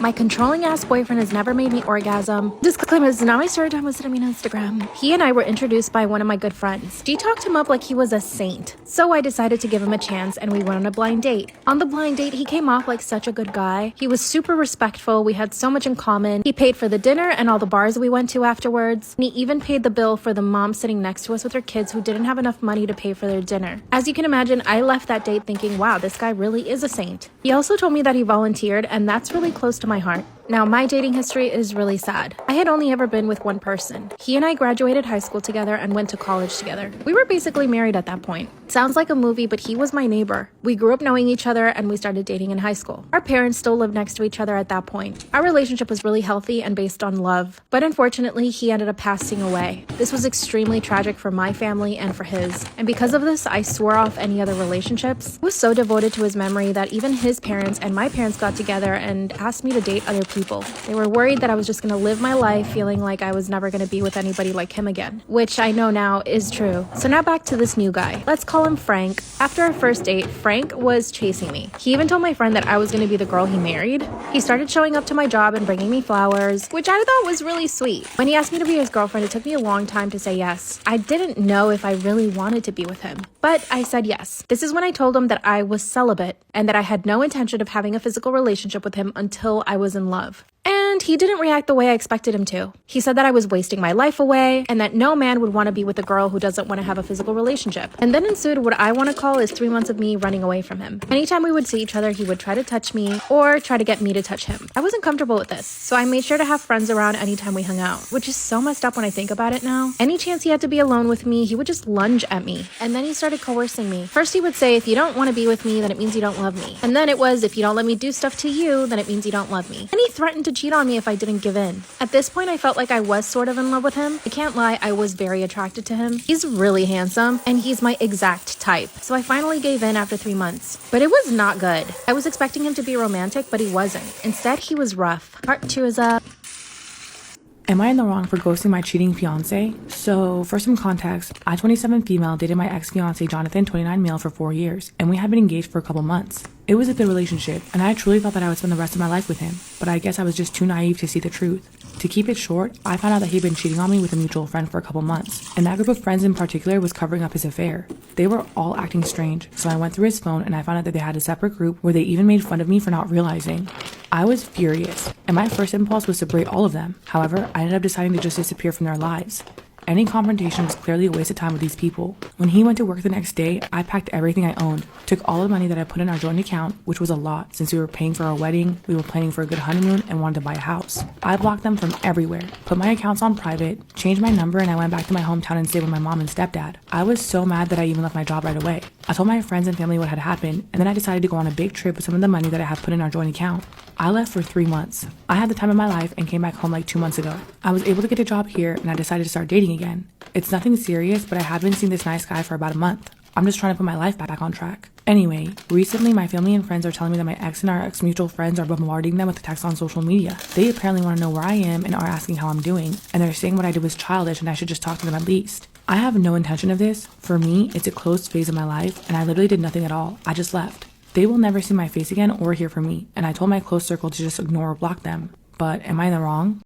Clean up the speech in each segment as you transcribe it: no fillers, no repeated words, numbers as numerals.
My controlling ass boyfriend has never made me orgasm. Disclaimer, this is not my story time listed on Instagram. He and I were introduced by one of my good friends. She talked him up like he was a saint. So I decided to give him a chance and we went on a blind date. On the blind date, he came off like such a good guy. He was super respectful. We had so much in common. He paid for the dinner and all the bars we went to afterwards. And he even paid the bill for the mom sitting next to us with her kids who didn't have enough money to pay for their dinner. As you can imagine, I left that date thinking, wow, this guy really is a saint. He also told me that he volunteered, and that's really close to my heart. Now, my dating history is really sad. I had only ever been with one person. He and I graduated high school together and went to college together. We were basically married at that point. Sounds like a movie, but he was my neighbor. We grew up knowing each other and we started dating in high school. Our parents still lived next to each other at that point. Our relationship was really healthy and based on love. But unfortunately, he ended up passing away. This was extremely tragic for my family and for his. And because of this, I swore off any other relationships. I was so devoted to his memory that even his parents and my parents got together and asked me to date other people. They were worried that I was just going to live my life feeling like I was never going to be with anybody like him again, which I know now is true. So now back to this new guy. Let's call him Frank. After our first date, Frank was chasing me. He even told my friend that I was going to be the girl he married. He started showing up to my job and bringing me flowers, which I thought was really sweet. When he asked me to be his girlfriend, it took me a long time to say yes. I didn't know if I really wanted to be with him, but I said yes. This is when I told him that I was celibate and that I had no intention of having a physical relationship with him until I was in love. And he didn't react the way I expected him to. He said that I was wasting my life away and that no man would want to be with a girl who doesn't want to have a physical relationship. And then ensued what I want to call is 3 months of me running away from him. Anytime we would see each other, he would try to touch me or try to get me to touch him. I wasn't comfortable with this, so I made sure to have friends around anytime we hung out, which is so messed up when I think about it now. Any chance he had to be alone with me, he would just lunge at me. And then he started coercing me. First he would say, if you don't want to be with me, then it means you don't love me. And then it was, if you don't let me do stuff to you, then it means you don't love me. And he threatened to cheat on me if I didn't give in. At this point, I felt like I was sort of in love with him. I can't lie, I was very attracted to him. He's really handsome, and he's my exact type. So I finally gave in after 3 months. But it was not good. I was expecting him to be romantic, but he wasn't. Instead, he was rough. Part 2 is up. Am I in the wrong for ghosting my cheating fiance? So, for some context, I, 27 female, dated my ex-fiance Jonathan, 29 male, for 4 years, and we had been engaged for a couple months. It was a good relationship, and I truly thought that I would spend the rest of my life with him, but I guess I was just too naive to see the truth. To keep it short, I found out that he'd been cheating on me with a mutual friend for a couple months, and that group of friends in particular was covering up his affair. They were all acting strange, so I went through his phone and I found out that they had a separate group where they even made fun of me for not realizing. I was furious, and my first impulse was to berate all of them. However, I ended up deciding to just disappear from their lives. Any confrontation was clearly a waste of time with these people. When he went to work the next day, I packed everything I owned, took all the money that I put in our joint account, which was a lot since we were paying for our wedding, we were planning for a good honeymoon, and wanted to buy a house. I blocked them from everywhere, put my accounts on private, changed my number, and I went back to my hometown and stayed with my mom and stepdad. I was so mad that I even left my job right away. I told my friends and family what had happened, and then I decided to go on a big trip with some of the money that I had put in our joint account. I left for 3 months. I had the time of my life and came back home like 2 months ago. I was able to get a job here and I decided to start dating again. It's nothing serious, but I have been seeing this nice guy for about a month. I'm just trying to put my life back on track. Anyway, recently my family and friends are telling me that my ex and our ex-mutual friends are bombarding them with texts on social media. They apparently want to know where I am and are asking how I'm doing, and they're saying what I did was childish and I should just talk to them at least. I have no intention of this. For me, it's a closed phase of my life, and I literally did nothing at all. I just left. They will never see my face again or hear from me, and I told my close circle to just ignore or block them. But am I in the wrong?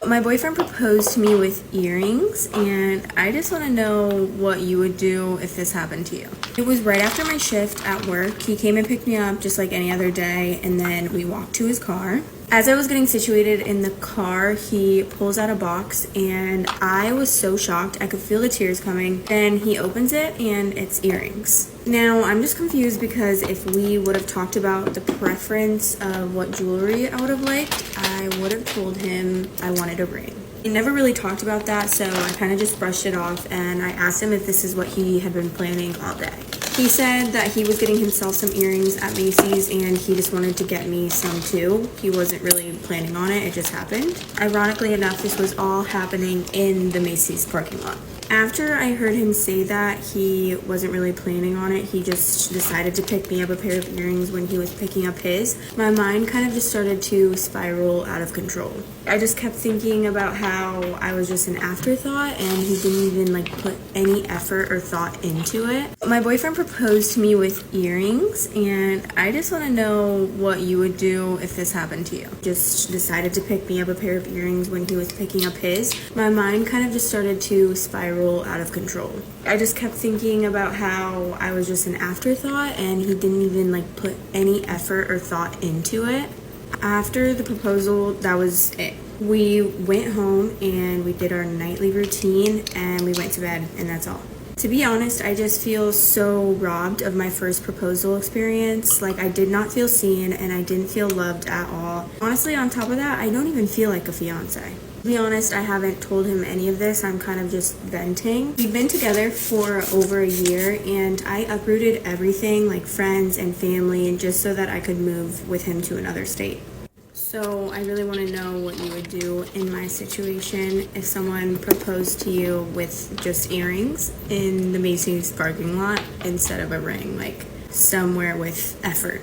My boyfriend proposed to me with earrings, and I just want to know what you would do if this happened to you. It was right after my shift at work. He came and picked me up just like any other day, and then we walked to his car. As I was getting situated in the car, he pulls out a box, and I was so shocked. I could feel the tears coming. Then he opens it, and it's earrings. Now, I'm just confused because if we would have talked about the preference of what jewelry I would have liked, I would have told him I wanted a ring. We never really talked about that, so I kind of just brushed it off, and I asked him if this is what he had been planning all day. He said that he was getting himself some earrings at Macy's and he just wanted to get me some too. He wasn't really planning on it, it just happened. Ironically enough, this was all happening in the Macy's parking lot. After I heard him say that he wasn't really planning on it, he just decided to pick me up a pair of earrings when he was picking up his, my mind kind of just started to spiral out of control. I just kept thinking about how I was just an afterthought and he didn't even like put any effort or thought into it. My boyfriend proposed to me with earrings, and I just want to know what you would do if this happened to you. Just decided to pick me up a pair of earrings when he was picking up his. My mind kind of just started to spiral out of control. I just kept thinking about how I was just an afterthought and he didn't even like put any effort or thought into it. After the proposal, that was it. We went home and we did our nightly routine and we went to bed, and that's all. To be honest, I just feel so robbed of my first proposal experience. Like, I did not feel seen and I didn't feel loved at all. Honestly, on top of that, I don't even feel like a fiance. To be honest, I haven't told him any of this. I'm kind of just venting. We've been together for over a year and I uprooted everything, like friends and family, and just so that I could move with him to another state. So I really want to know what you would do in my situation if someone proposed to you with just earrings in the Macy's parking lot instead of a ring, like somewhere with effort.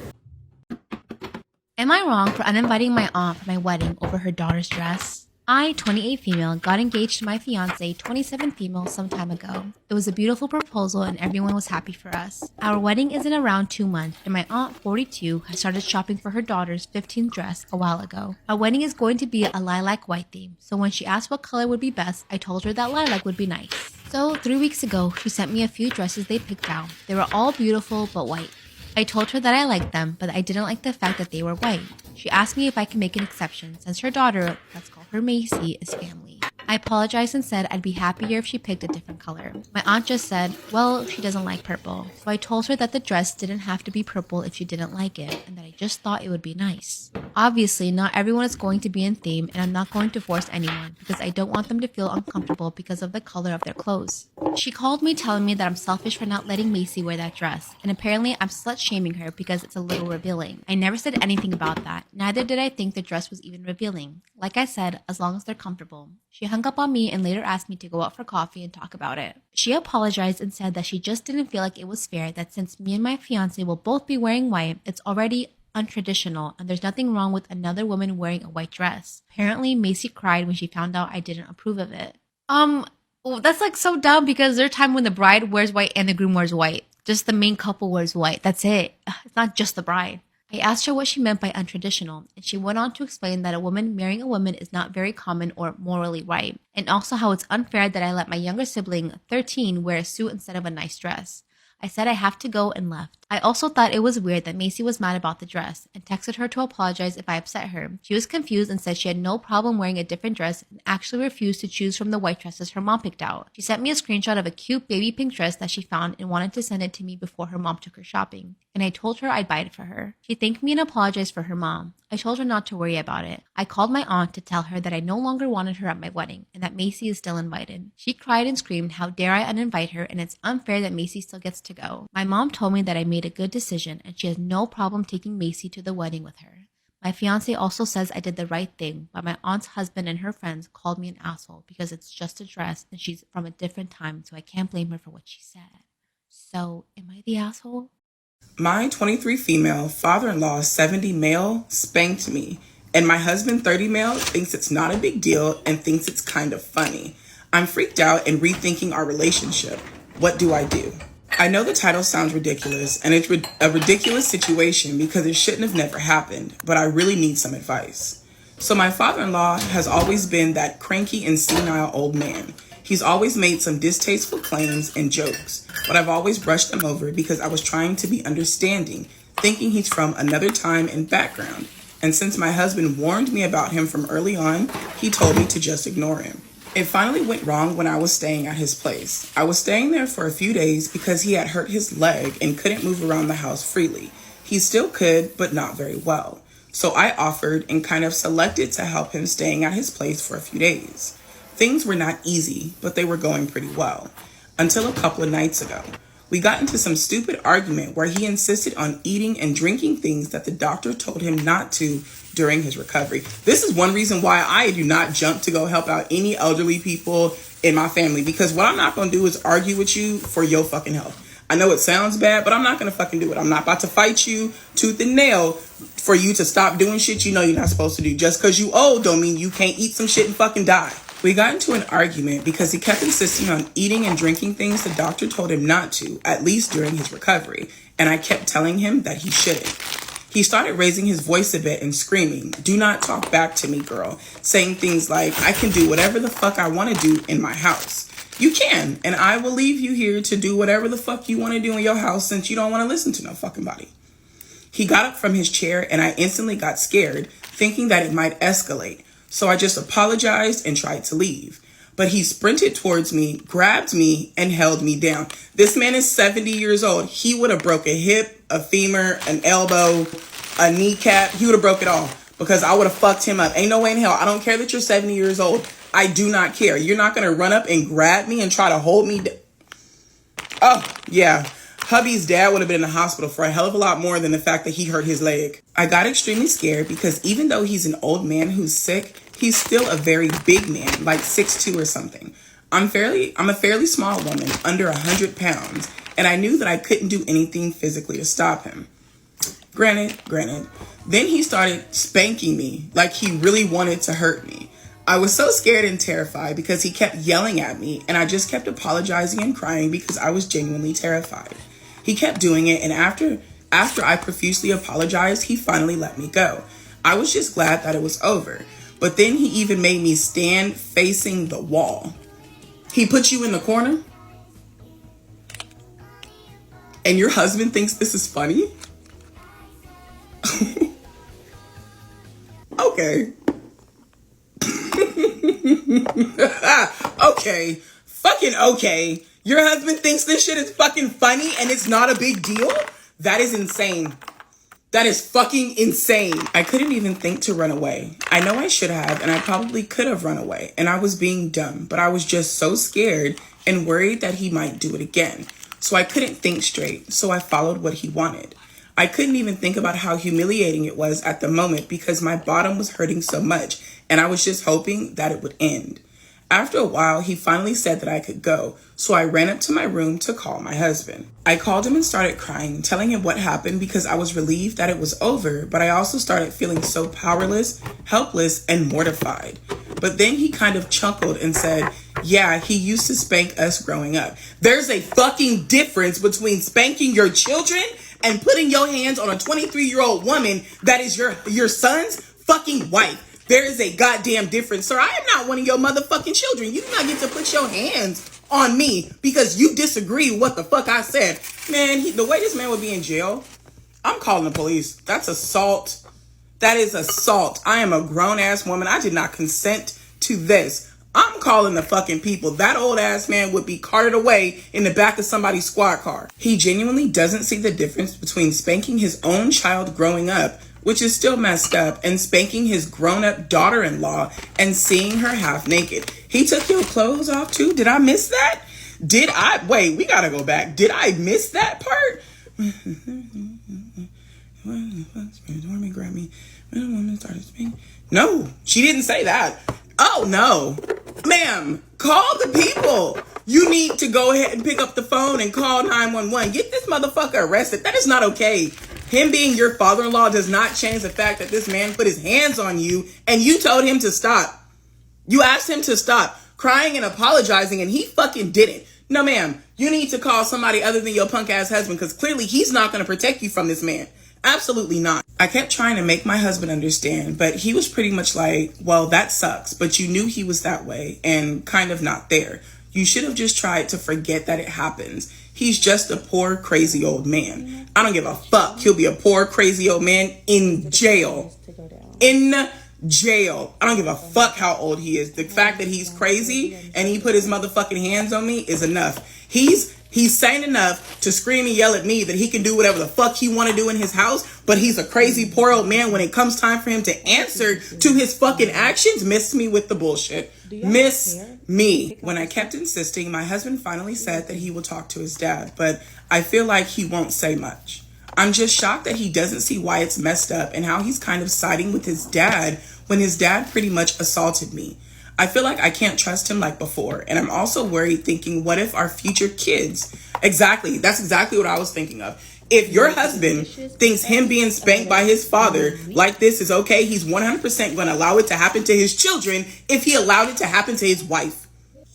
Am I wrong for uninviting my aunt for my wedding over her daughter's dress? I, 28 female, got engaged to my fiance, 27 female, some time ago. It was a beautiful proposal and everyone was happy for us. Our wedding is in around 2 months and my aunt, 42, has started shopping for her daughter's 15th dress a while ago. Our wedding is going to be a lilac white theme, so when she asked what color would be best, I told her that lilac would be nice. So 3 weeks ago, she sent me a few dresses they picked out. They were all beautiful but white. I told her that I liked them, but I didn't like the fact that they were white. She asked me if I can make an exception since her daughter, let's call her Macy, is family. I apologized and said I'd be happier if she picked a different color. My aunt just said, well, she doesn't like purple. So I told her that the dress didn't have to be purple if she didn't like it, and that I just thought it would be nice. Obviously, not everyone is going to be in theme, and I'm not going to force anyone because I don't want them to feel uncomfortable because of the color of their clothes. She called me telling me that I'm selfish for not letting Macy wear that dress, and apparently I'm slut-shaming her because it's a little revealing. I never said anything about that. Neither did I think the dress was even revealing. Like I said, as long as they're comfortable. She hung up on me and later asked me to go out for coffee and talk about it. She apologized and said that she just didn't feel like it was fair that since me and my fiance will both be wearing white, it's already untraditional and there's nothing wrong with another woman wearing a white dress. Apparently, Macy cried when she found out I didn't approve of it. Well, that's like so dumb because there's a time when the bride wears white and the groom wears white. Just the main couple wears white. That's it. It's not just the bride. I asked her what she meant by untraditional, and she went on to explain that a woman marrying a woman is not very common or morally right, and also how it's unfair that I let my younger sibling, 13, wear a suit instead of a nice dress. I said I have to go and left. I also thought it was weird that Macy was mad about the dress and texted her to apologize if I upset her. She was confused and said she had no problem wearing a different dress and actually refused to choose from the white dresses her mom picked out. She sent me a screenshot of a cute baby pink dress that she found and wanted to send it to me before her mom took her shopping. And I told her I'd buy it for her. She thanked me and apologized for her mom. I told her not to worry about it. I called my aunt to tell her that I no longer wanted her at my wedding and that Macy is still invited. She cried and screamed, how dare I uninvite her, and it's unfair that Macy still gets to go. My mom told me that I made a good decision and she has no problem taking Macy to the wedding with her. My fiance also says I did the right thing, but my aunt's husband and her friends called me an asshole because it's just a dress and she's from a different time, so I can't blame her for what she said. So, am I the asshole? My 23 female, father-in-law 70 male spanked me, and my husband 30 male thinks it's not a big deal and thinks it's kind of funny. I'm freaked out and rethinking our relationship. What do I do? I know the title sounds ridiculous, and it's a ridiculous situation because it shouldn't have never happened, but I really need some advice. So my father-in-law has always been that cranky and senile old man. He's always made some distasteful claims and jokes, but I've always brushed them over because I was trying to be understanding, thinking he's from another time and background. And since my husband warned me about him from early on, he told me to just ignore him. It finally went wrong when I was staying at his place. I was staying there for a few days because he had hurt his leg and couldn't move around the house freely. He still could, but not very well. So I offered and kind of selected to help him staying at his place for a few days. Things were not easy, but they were going pretty well. Until a couple of nights ago. We got into some stupid argument where he insisted on eating and drinking things that the doctor told him not to during his recovery. This is one reason why I do not jump to go help out any elderly people in my family, because what I'm not going to do is argue with you for your fucking health. I know it sounds bad, but I'm not going to fucking do it. I'm not about to fight you tooth and nail for you to stop doing shit you know you're not supposed to do. Just because you old don't mean you can't eat some shit and fucking die. We got into an argument because he kept insisting on eating and drinking things the doctor told him not to, at least during his recovery, and I kept telling him that he shouldn't. He started raising his voice a bit and screaming, "Do not talk back to me, girl," saying things like, "I can do whatever the fuck I want to do in my house. You can, and I will leave you here to do whatever the fuck you want to do in your house since you don't want to listen to no fucking body." He got up from his chair and I instantly got scared, thinking that it might escalate. So I just apologized and tried to leave. But he sprinted towards me, grabbed me, and held me down. This man is 70 years old. He would have broke a hip, a femur, an elbow, a kneecap. He would have broke it all because I would have fucked him up. Ain't no way in hell. I don't care that you're 70 years old. I do not care. You're not going to run up and grab me and try to hold me down. Oh, yeah. Hubby's dad would have been in the hospital for a hell of a lot more than the fact that he hurt his leg. I got extremely scared because even though he's an old man who's sick, he's still a very big man, like 6'2" or something. I'm a fairly small woman, under 100 pounds, and I knew that I couldn't do anything physically to stop him. Granted. Then he started spanking me like he really wanted to hurt me. I was so scared and terrified because he kept yelling at me, and I just kept apologizing and crying because I was genuinely terrified. He kept doing it, and after I profusely apologized, he finally let me go. I was just glad that it was over. But then he even made me stand facing the wall. He put you in the corner? And your husband thinks this is funny? Okay. Okay. Fucking okay. Your husband thinks this shit is fucking funny and it's not a big deal? That is insane. That is fucking insane. I couldn't even think to run away. I know I should have, and I probably could have run away, and I was being dumb, but I was just so scared and worried that he might do it again. So I couldn't think straight, so I followed what he wanted. I couldn't even think about how humiliating it was at the moment because my bottom was hurting so much, and I was just hoping that it would end. After a while, he finally said that I could go, so I ran up to my room to call my husband. I called him and started crying, telling him what happened because I was relieved that it was over, but I also started feeling so powerless, helpless, and mortified. But then he kind of chuckled and said, "Yeah, he used to spank us growing up." There's a fucking difference between spanking your children and putting your hands on a 23-year-old woman that is your son's fucking wife. There is a goddamn difference, sir. I am not one of your motherfucking children. You do not get to put your hands on me because you disagree with what the fuck I said. Man, the way this man would be in jail, I'm calling the police. That's assault. That is assault. I am a grown-ass woman. I did not consent to this. I'm calling the fucking people. That old ass man would be carted away in the back of somebody's squad car. He genuinely doesn't see the difference between spanking his own child growing up, which is still messed up, and spanking his grown-up daughter-in-law and seeing her half naked. He took your clothes off too? Did I miss that? Wait, we gotta go back. Did I miss that part? No, she didn't say that. Oh no. Ma'am, call the people. You need to go ahead and pick up the phone and call 911. Get this motherfucker arrested. That is not okay. Him being your father-in-law does not change the fact that this man put his hands on you and you told him to stop. You asked him to stop crying and apologizing and he fucking didn't. No, ma'am, you need to call somebody other than your punk-ass husband because clearly he's not going to protect you from this man. Absolutely not. I kept trying to make my husband understand, but he was pretty much like, well, that sucks, but you knew he was that way and kind of not there. You should have just tried to forget that it happens. He's just a poor, crazy old man. I don't give a fuck. He'll be a poor, crazy old man in jail. In jail. I don't give a fuck how old he is. The fact that he's crazy and he put his motherfucking hands on me is enough. He's sane enough to scream and yell at me that he can do whatever the fuck he want to do in his house, but he's a crazy poor old man when it comes time for him to answer to his fucking actions. Miss me with the bullshit. Miss me. When I kept insisting, my husband finally said that he will talk to his dad, but I feel like he won't say much. I'm just shocked that he doesn't see why it's messed up and how he's kind of siding with his dad when his dad pretty much assaulted me. I feel like I can't trust him like before. And I'm also worried thinking, what if our future kids... Exactly. That's exactly what I was thinking of. If your husband thinks him being spanked by his father like this is okay, he's 100% going to allow it to happen to his children if he allowed it to happen to his wife.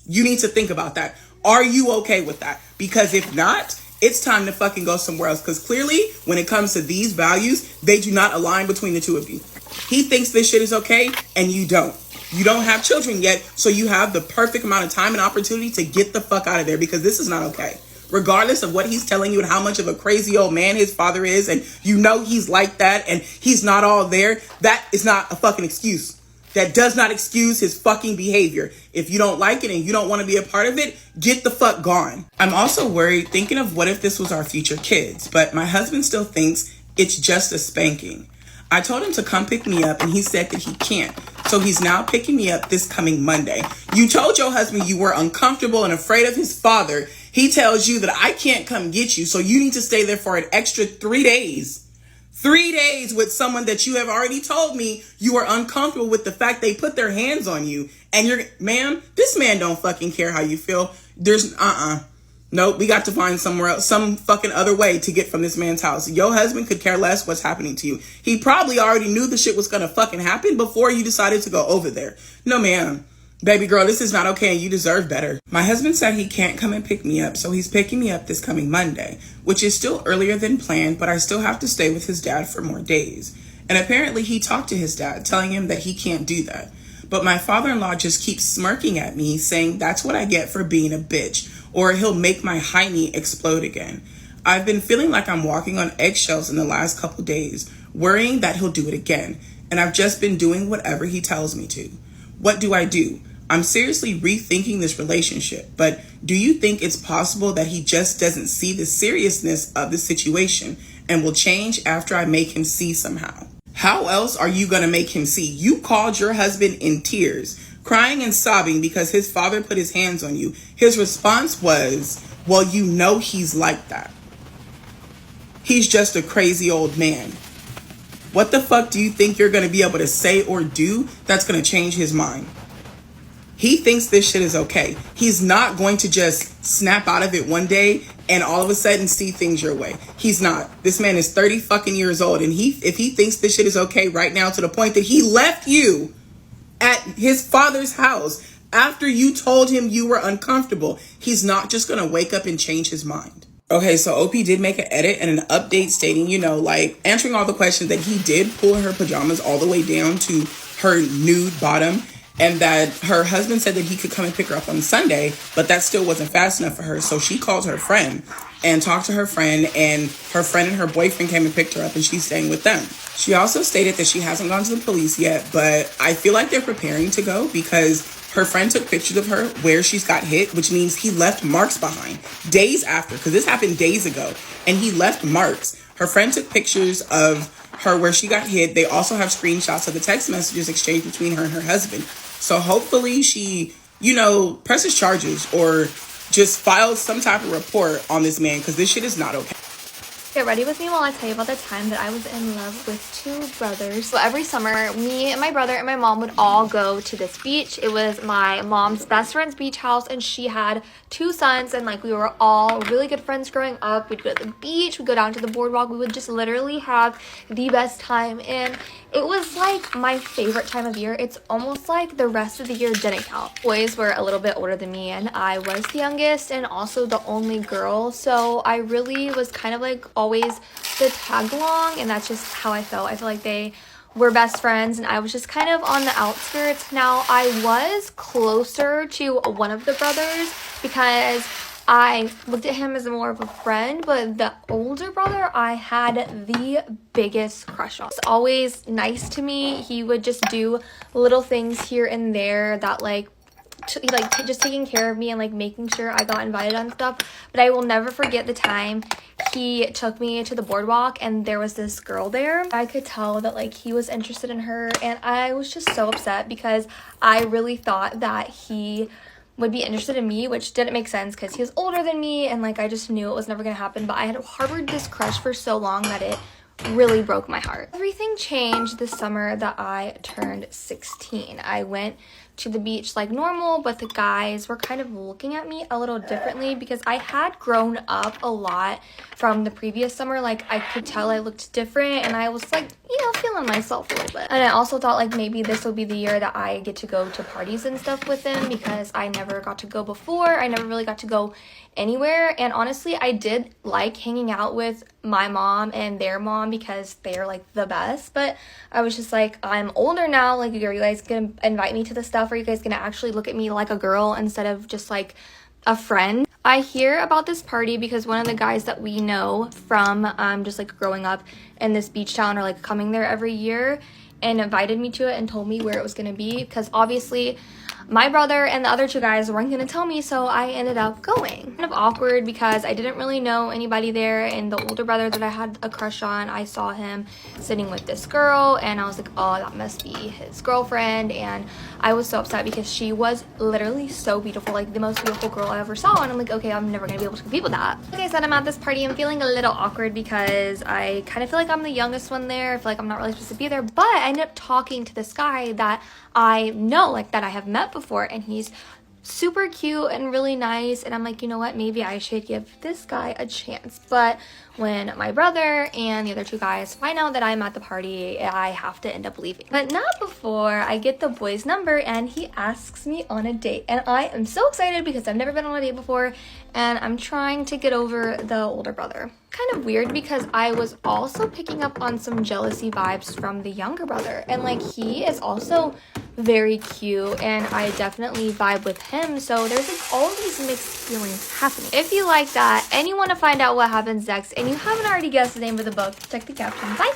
You need to think about that. Are you okay with that? Because if not, it's time to fucking go somewhere else. Because clearly, when it comes to these values, they do not align between the two of you. He thinks this shit is okay, and you don't. You don't have children yet, so you have the perfect amount of time and opportunity to get the fuck out of there, because this is not okay. Regardless of what he's telling you and how much of a crazy old man his father is, and you know he's like that, and he's not all there, that is not a fucking excuse. That does not excuse his fucking behavior. If you don't like it and you don't want to be a part of it, get the fuck gone. I'm also worried thinking of what if this was our future kids, but my husband still thinks it's just a spanking. I told him to come pick me up and he said that he can't. So he's now picking me up this coming Monday. You told your husband you were uncomfortable and afraid of his father. He tells you that I can't come get you, so you need to stay there for an extra 3 days. 3 days with someone that you have already told me you are uncomfortable with the fact they put their hands on you. And you're, ma'am, this man don't fucking care how you feel. There's, Nope, we got to find somewhere else, some fucking other way to get from this man's house. Your husband could care less what's happening to you. He probably already knew the shit was gonna fucking happen before you decided to go over there. No, ma'am. Baby girl, this is not okay and you deserve better. My husband said he can't come and pick me up, so he's picking me up this coming Monday, which is still earlier than planned, but I still have to stay with his dad for more days. And apparently he talked to his dad, telling him that he can't do that. But my father-in-law just keeps smirking at me, saying that's what I get for being a bitch, or he'll make my hiney explode again. I've been feeling like I'm walking on eggshells in the last couple days, worrying that he'll do it again, and I've just been doing whatever he tells me to. What do I do? I'm seriously rethinking this relationship, but do you think it's possible that he just doesn't see the seriousness of the situation and will change after I make him see somehow? How else are you going to make him see? You called your husband in tears, crying and sobbing because his father put his hands on you. His response was, well, you know he's like that. He's just a crazy old man. What the fuck do you think you're going to be able to say or do that's going to change his mind? He thinks this shit is okay. He's not going to just snap out of it one day and all of a sudden see things your way. He's not. This man is 30 fucking years old, and if he thinks this shit is okay right now to the point that he left you at his father's house after you told him you were uncomfortable, he's not just gonna wake up and change his mind. Okay, so OP did make an edit and an update stating, like answering all the questions, that he did pull her pajamas all the way down to her nude bottom, and that her husband said that he could come and pick her up on Sunday, but that still wasn't fast enough for her. So she called her friend and talked to her friend and her boyfriend came and picked her up, and she's staying with them. She also stated that she hasn't gone to the police yet, but I feel like they're preparing to go because her friend took pictures of her where she's got hit, which means he left marks behind days after, because this happened days ago, and he left marks. Her friend took pictures of her where she got hit. They also have screenshots of the text messages exchanged between her and her husband. So hopefully she, presses charges or just files some type of report on this man, because this shit is not okay. Get ready with me while I tell you about the time that I was in love with two brothers. So every summer, me and my brother and my mom would all go to this beach. It was my mom's best friend's beach house, and she had two sons, and we were all really good friends growing up. We'd go to the beach, we'd go down to the boardwalk, we would just literally have the best time, and it was my favorite time of year. It's almost like the rest of the year didn't count. Boys were a little bit older than me, and I was the youngest and also the only girl, so I really was kind of always the tag along, and that's just how I felt. I feel like they were best friends and I was just kind of on the outskirts. Now, I was closer to one of the brothers because I looked at him as more of a friend, but the older brother I had the biggest crush on. He was always nice to me. He would just do little things here and there that just taking care of me and making sure I got invited on stuff. But I will never forget the time he took me to the boardwalk and there was this girl there. I could tell that he was interested in her, and I was just so upset because I really thought that he would be interested in me, which didn't make sense because he was older than me and like I just knew it was never gonna happen. But I had harbored this crush for so long that it really broke my heart. Everything changed this summer that I turned 16. I went to the beach like normal, but the guys were kind of looking at me a little differently because I had grown up a lot from the previous summer. Like I could tell I looked different and I was like, you know, feeling myself a little bit. And I also thought like maybe this will be the year that I get to go to parties and stuff with him because I never got to go before. I never really got to go anywhere. And honestly, I did like hanging out with my mom and their mom because they're like the best. But I was just like, I'm older now. Like, are you guys gonna invite me to the stuff? Are you guys gonna actually look at me like a girl instead of just like a friend? I hear about this party because one of the guys that we know from just like growing up in this beach town are like coming there every year and invited me to it and told me where it was gonna be because obviously my brother and the other two guys weren't gonna tell me, so I ended up going. Kind of awkward because I didn't really know anybody there, and the older brother that I had a crush on, I saw him sitting with this girl and I was like, oh, that must be his girlfriend. And I was so upset because she was literally so beautiful, like the most beautiful girl I ever saw, and I'm like, okay, I'm never gonna be able to compete with that. Like I said, I'm at this party, I'm feeling a little awkward because I kind of feel like I'm the youngest one there. I feel like I'm not really supposed to be there, but I ended up talking to this guy that I know, like that I have met before, and he's super cute and really nice, and I'm like, you know what, maybe I should give this guy a chance. But when my brother and the other two guys find out that I'm at the party, I have to end up leaving. But not before I get the boy's number and he asks me on a date, and I am so excited because I've never been on a date before and I'm trying to get over the older brother. Kind of weird because I was also picking up on some jealousy vibes from the younger brother, and like he is also very cute and I definitely vibe with him, so there's like all these mixed feelings happening. If you like that and you want to find out what happens next and you haven't already guessed the name of the book, check the caption. Bye!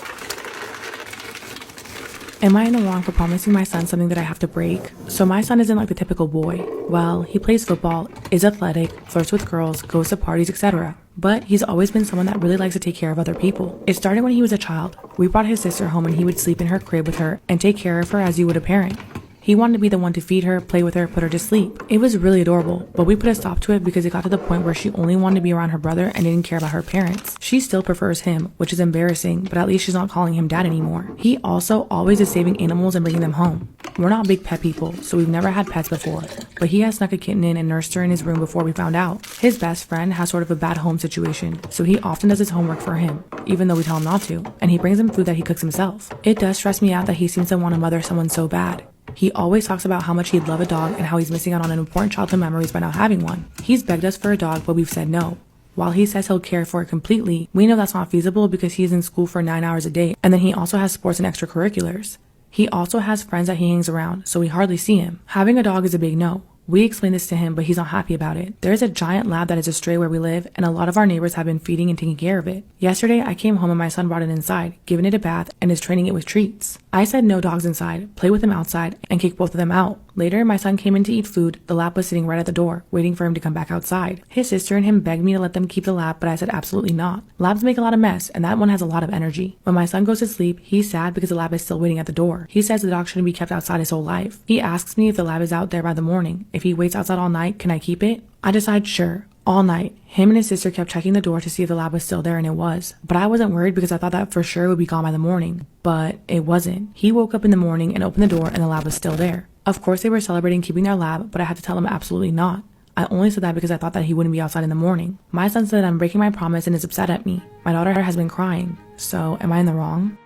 Am I in the wrong for promising my son something that I have to break? So my son isn't like the typical boy. Well, he plays football, is athletic, flirts with girls, goes to parties, etc. But he's always been someone that really likes to take care of other people. It started when he was a child. We brought his sister home and he would sleep in her crib with her and take care of her as you would a parent. He wanted to be the one to feed her, play with her, put her to sleep. It was really adorable, but we put a stop to it because it got to the point where she only wanted to be around her brother and didn't care about her parents. She still prefers him, which is embarrassing, but at least she's not calling him dad anymore. He also always is saving animals and bringing them home. We're not big pet people, so we've never had pets before, but he has snuck a kitten in and nursed her in his room before we found out. His best friend has sort of a bad home situation, so he often does his homework for him, even though we tell him not to, and he brings him food that he cooks himself. It does stress me out that he seems to want to mother someone so bad. He always talks about how much he'd love a dog and how he's missing out on important childhood memories by not having one. He's begged us for a dog, but we've said no. While he says he'll care for it completely, we know that's not feasible because he's in school for 9 hours a day, and then he also has sports and extracurriculars. He also has friends that he hangs around, so we hardly see him. Having a dog is a big no. We explained this to him, but he's not happy about it. There's a giant lab that is a stray where we live, and a lot of our neighbors have been feeding and taking care of it. Yesterday, I came home and my son brought it inside, giving it a bath, and is training it with treats. I said no dogs inside, play with him outside, and kick both of them out. Later, my son came in to eat food. The lab was sitting right at the door, waiting for him to come back outside. His sister and him begged me to let them keep the lab, but I said absolutely not. Labs make a lot of mess, and that one has a lot of energy. When my son goes to sleep, he's sad because the lab is still waiting at the door. He says the dog shouldn't be kept outside his whole life. He asks me if the lab is out there by the morning. If he waits outside all night, can I keep it? I decide sure. All night, him and his sister kept checking the door to see if the lab was still there, and it was. But I wasn't worried because I thought that for sure it would be gone by the morning. But it wasn't. He woke up in the morning and opened the door and the lab was still there. Of course they were celebrating keeping their lab, but I had to tell him absolutely not. I only said that because I thought that he wouldn't be outside in the morning. My son said I'm breaking my promise and is upset at me. My daughter has been crying. So am I in the wrong?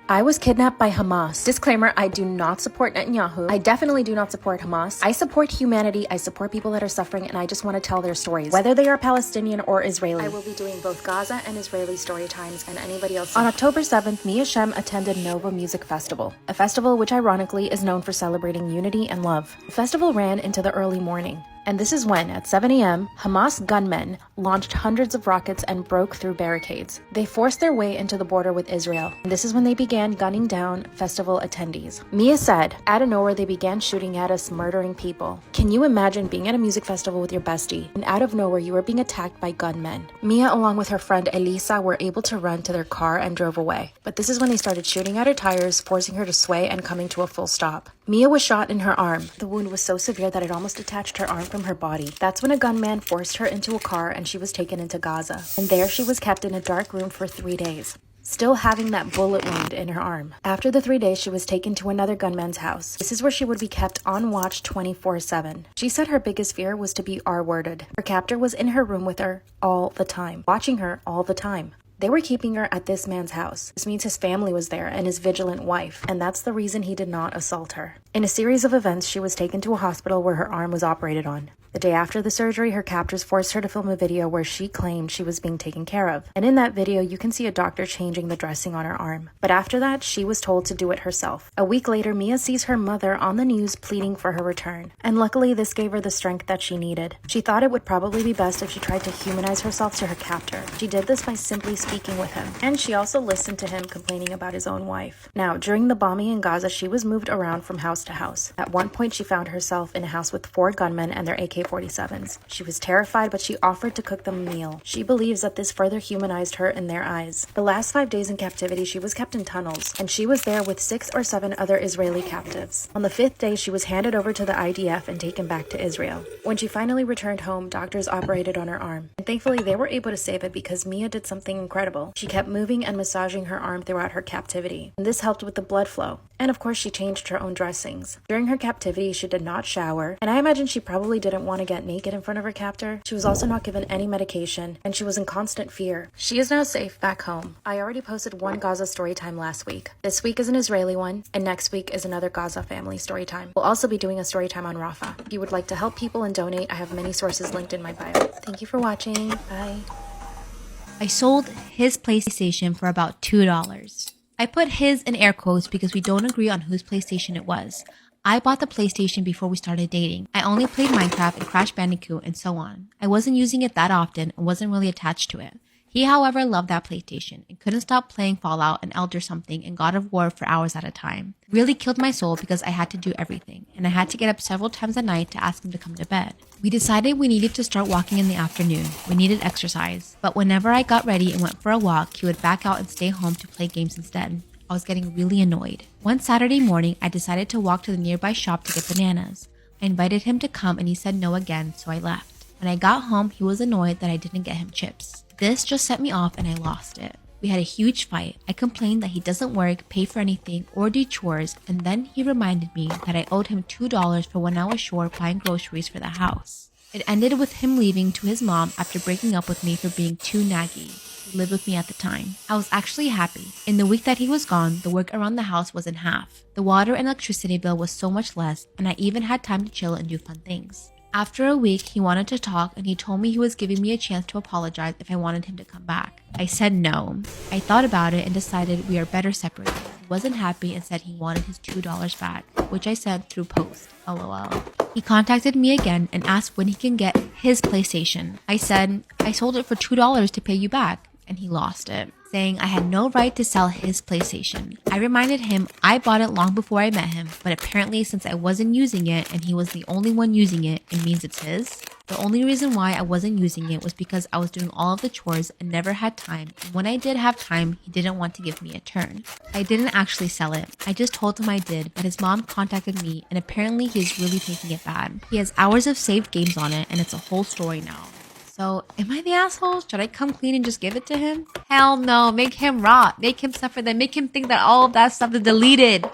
I was kidnapped by Hamas. Disclaimer, I do not support Netanyahu. I definitely do not support Hamas. I support humanity. I support people that are suffering, and I just want to tell their stories, whether they are Palestinian or Israeli. I will be doing both Gaza and Israeli story times and anybody else. On October 7th, me and Shem attended Nova Music Festival, a festival which ironically is known for celebrating unity and love. The festival ran into the early morning. And this is when, at 7 a.m., Hamas gunmen launched hundreds of rockets and broke through barricades. They forced their way into the border with Israel. And this is when they began gunning down festival attendees. Mia said, out of nowhere, they began shooting at us, murdering people. Can you imagine being at a music festival with your bestie, and out of nowhere, you were being attacked by gunmen? Mia, along with her friend Elisa, were able to run to their car and drove away. But this is when they started shooting at her tires, forcing her to sway and coming to a full stop. Mia was shot in her arm. The wound was so severe that it almost detached her arm from her body. That's when a gunman forced her into a car and she was taken into Gaza. And there she was kept in a dark room for 3 days, still having that bullet wound in her arm. After the 3 days, she was taken to another gunman's house. This is where she would be kept on watch 24/7. She said her biggest fear was to be R-worded. Her captor was in her room with her all the time, watching her all the time. They were keeping her at this man's house. This means his family was there and his vigilant wife, and that's the reason he did not assault her. In a series of events, she was taken to a hospital where her arm was operated on. The day after the surgery, her captors forced her to film a video where she claimed she was being taken care of. And in that video, you can see a doctor changing the dressing on her arm. But after that, she was told to do it herself. A week later, Mia sees her mother on the news pleading for her return. And luckily, this gave her the strength that she needed. She thought it would probably be best if she tried to humanize herself to her captor. She did this by simply speaking with him. And she also listened to him complaining about his own wife. Now, during the bombing in Gaza, she was moved around from house to house. At one point, she found herself in a house with 4 gunmen and their AK-47s. She was terrified, but she offered to cook them a meal. She believes that this further humanized her in their eyes. The last 5 days in captivity, she was kept in tunnels, and she was there with 6 or 7 other Israeli captives. On the 5th day, she was handed over to the IDF and taken back to Israel. When she finally returned home, doctors operated on her arm. And thankfully, they were able to save it because Mia did something incredible. She kept moving and massaging her arm throughout her captivity, and this helped with the blood flow. And of course, she changed her own dressings. During her captivity, she did not shower, and I imagine she probably didn't want to get naked in front of her captor. She was also not given any medication, and she was in constant fear. She is now safe back home. I already posted one Gaza story time last week. This week is an Israeli one, and next week is another Gaza family story time. We'll also be doing a story time on Rafah. If you would like to help people and donate, I have many sources linked in my bio. Thank you for watching. Bye. I sold his PlayStation for about $2. I put his in air quotes because we don't agree on whose PlayStation it was. I bought the PlayStation before we started dating. I only played Minecraft and Crash Bandicoot and so on. I wasn't using it that often and wasn't really attached to it. He, however, loved that PlayStation and couldn't stop playing Fallout and Elder Something and God of War for hours at a time. It really killed my soul because I had to do everything, and I had to get up several times a night to ask him to come to bed. We decided we needed to start walking in the afternoon. We needed exercise. But whenever I got ready and went for a walk, he would back out and stay home to play games instead. I was getting really annoyed. One Saturday morning, I decided to walk to the nearby shop to get bananas. I invited him to come and he said no again, so I left. When I got home, he was annoyed that I didn't get him chips. This just set me off and I lost it. We had a huge fight. I complained that he doesn't work, pay for anything, or do chores, and then he reminded me that I owed him $2 for when I was short buying groceries for the house. It ended with him leaving to his mom after breaking up with me for being too naggy. He lived with me at the time. I was actually happy. In the week that he was gone, the work around the house was in half. The water and electricity bill was so much less, and I even had time to chill and do fun things. After a week, he wanted to talk and he told me he was giving me a chance to apologize if I wanted him to come back. I said no. I thought about it and decided we are better separated. He wasn't happy and said he wanted his $2 back, which I sent through post. LOL. He contacted me again and asked when he can get his PlayStation. I said, I sold it for $2 to pay you back, and he lost it, saying I had no right to sell his PlayStation. I reminded him I bought it long before I met him, but apparently since I wasn't using it and he was the only one using it, it means it's his. The only reason why I wasn't using it was because I was doing all of the chores and never had time. And when I did have time, he didn't want to give me a turn. I didn't actually sell it. I just told him I did, but his mom contacted me and apparently he is really taking it bad. He has hours of saved games on it and it's a whole story now. So, am I the asshole? Should I come clean and just give it to him? Hell no, make him rot. Make him suffer, then make him think that all of that stuff is deleted.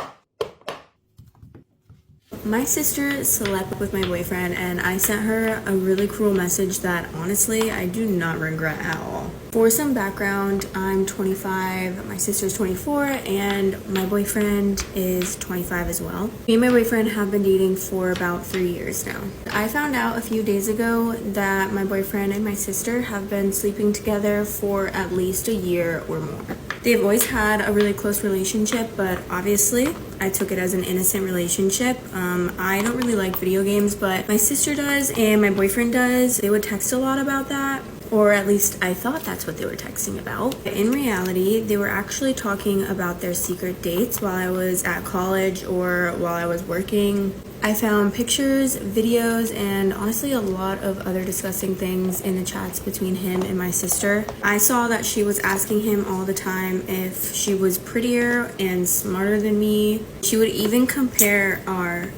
My sister slept with my boyfriend and I sent her a really cruel message that honestly I do not regret at all. For some background, I'm 25, my sister's 24, and my boyfriend is 25 as well. Me and my boyfriend have been dating for about 3 years now. I found out a few days ago that my boyfriend and my sister have been sleeping together for at least a year or more. They've always had a really close relationship, but obviously I took it as an innocent relationship. I don't really like video games, but my sister does and my boyfriend does. They would text a lot about that. Or at least I thought that's what they were texting about. In reality, they were actually talking about their secret dates while I was at college or while I was working. I found pictures, videos, and honestly a lot of other disgusting things in the chats between him and my sister. I saw that she was asking him all the time if she was prettier and smarter than me. She would even compare our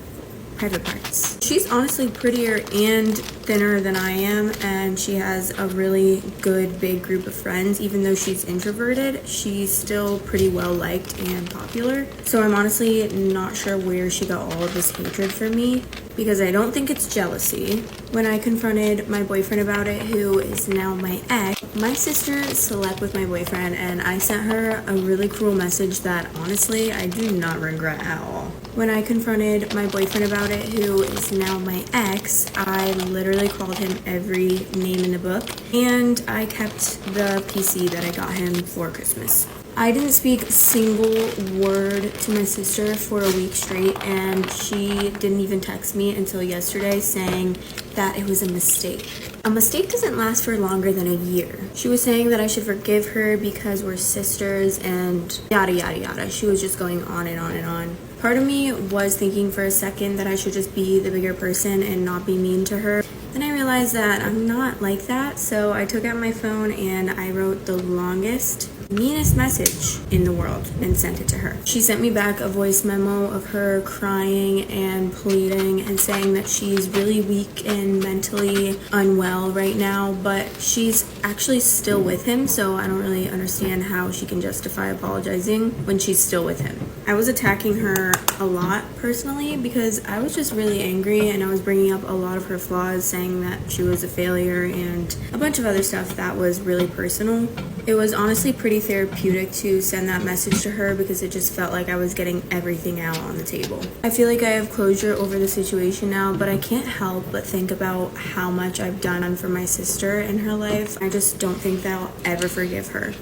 private parts. She's honestly prettier and thinner than I am, and she has a really good big group of friends. Even though she's introverted, she's still pretty well liked and popular. So I'm honestly not sure where she got all of this hatred for me, because I don't think it's jealousy. When I confronted my boyfriend about it, who is now my ex, my sister slept with my boyfriend, and I sent her a really cruel message that honestly I do not regret at all. When I confronted my boyfriend about it, who is now my ex, I literally called him every name in the book, and I kept the PC that I got him for Christmas. I didn't speak a single word to my sister for a week straight, and she didn't even text me until yesterday saying that it was a mistake. A mistake doesn't last for longer than a year. She was saying that I should forgive her because we're sisters and yada yada yada. She was just going on and on and on. Part of me was thinking for a second that I should just be the bigger person and not be mean to her. Then I realized that I'm not like that, so I took out my phone and I wrote the longest, meanest message in the world and sent it to her. She sent me back a voice memo of her crying and pleading and saying that she's really weak and mentally unwell right now, but she's actually still with him, so I don't really understand how she can justify apologizing when she's still with him. I was attacking her a lot personally because I was just really angry, and I was bringing up a lot of her flaws, saying that she was a failure and a bunch of other stuff that was really personal. It was honestly pretty therapeutic to send that message to her because it just felt like I was getting everything out on the table. I feel like I have closure over the situation now, but I can't help but think about how much I've done for my sister in her life. I just don't think that I'll ever forgive her.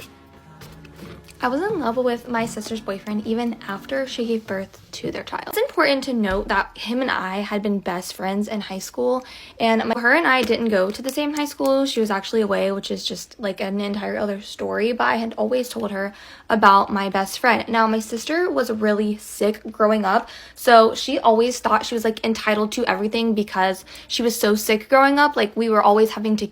I was in love with my sister's boyfriend even after she gave birth to their child. It's important to note that him and I had been best friends in high school, and her and I didn't go to the same high school. She was actually away, which is just like an entire other story, but I had always told her about my best friend. Now, my sister was really sick growing up, so she always thought she was like entitled to everything because she was so sick growing up. Like, we were always having to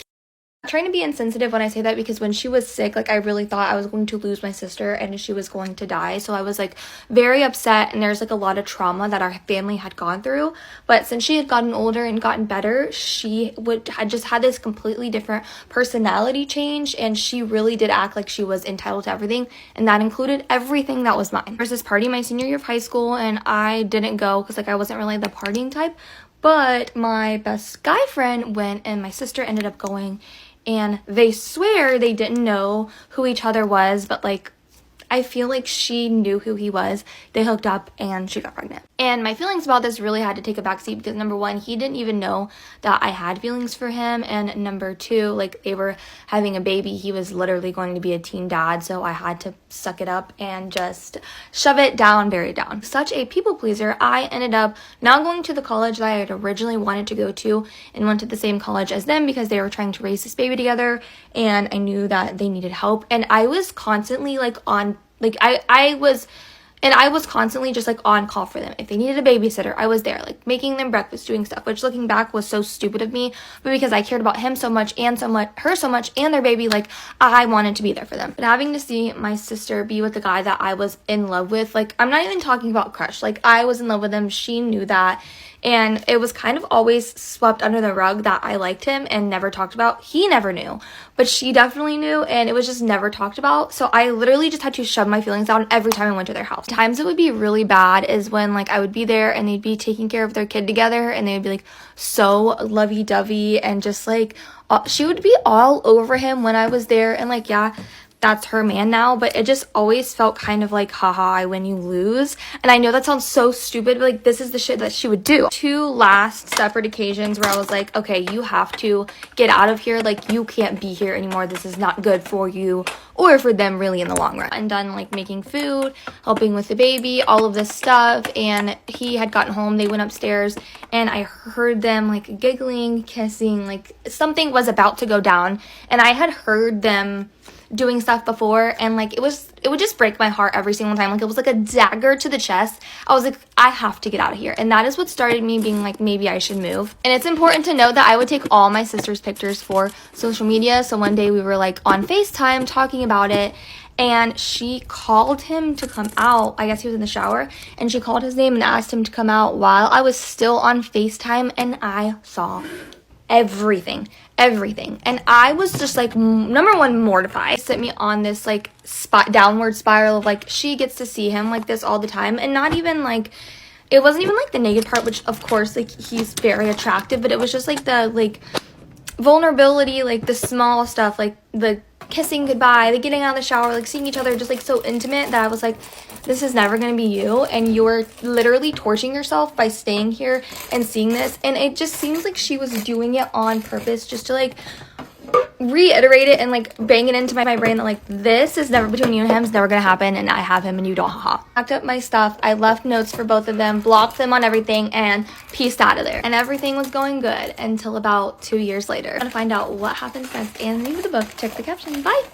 trying to be insensitive when I say that, because when she was sick, like, I really thought I was going to lose my sister and she was going to die. So I was like very upset, and there's like a lot of trauma that our family had gone through. But since she had gotten older and gotten better, she had just had this completely different personality change, and she really did act like she was entitled to everything, and that included everything that was mine. There was this party my senior year of high school, and I didn't go because like I wasn't really the partying type, but my best guy friend went and my sister ended up going. And they swear they didn't know who each other was, but like, I feel like she knew who he was. They hooked up and she got pregnant. And my feelings about this really had to take a backseat because number one, he didn't even know that I had feelings for him. And number two, like, they were having a baby. He was literally going to be a teen dad. So I had to suck it up and just shove it down, bury it down. Such a people pleaser, I ended up not going to the college that I had originally wanted to go to and went to the same college as them because they were trying to raise this baby together. And I knew that they needed help. And I was constantly like on I was constantly just like on call for them. If they needed a babysitter, I was there, like making them breakfast, doing stuff, which looking back was so stupid of me, but because I cared about him so much, her so much, and their baby, like, I wanted to be there for them. But having to see my sister be with the guy that I was in love with, like, I'm not even talking about crush, like, I was in love with him, she knew that, and it was kind of always swept under the rug that I liked him and never talked about. He never knew, but she definitely knew, and it was just never talked about. So I literally just had to shove my feelings out every time I went to their house. Times it would be really bad is when like I would be there and they'd be taking care of their kid together, and they would be like so lovey-dovey, and just like she would be all over him when I was there, and like, yeah, that's her man now, but it just always felt kind of like, haha, I win, you lose. And I know that sounds so stupid, but like, this is the shit that she would do. 2 last separate occasions where I was like, okay, you have to get out of here. Like, you can't be here anymore. This is not good for you or for them really in the long run. I'm done like making food, helping with the baby, all of this stuff. And he had gotten home, they went upstairs, and I heard them like giggling, kissing, like something was about to go down. And I had heard them doing stuff before, and like it would just break my heart every single time. Like, it was like a dagger to the chest. I was like, I have to get out of here. And that is what started me being like, maybe I should move. And it's important to note that I would take all my sister's pictures for social media. So one day we were like on FaceTime talking about it, and she called him to come out. I guess he was in the shower, and she called his name and asked him to come out while I was still on FaceTime, and I saw everything. And I was just like, number one, mortified. It sent me on this like downward spiral of like, she gets to see him like this all the time, and not even like, it wasn't even like the naked part, which of course like he's very attractive, but it was just like the like vulnerability, like the small stuff, like the kissing goodbye, the getting out of the shower, like seeing each other just like so intimate, that I was like, this is never going to be you, and you're literally torturing yourself by staying here and seeing this. And it just seems like she was doing it on purpose, just to like reiterate it and like bang it into my brain that like, this is never between you and him, it's never gonna happen, and I have him and you don't, haha. Packed up my stuff, I left notes for both of them, blocked them on everything, and pieced out of there. And everything was going good until about 2 years later. I'm gonna find out what happens next and leave the book. Check the caption. Bye.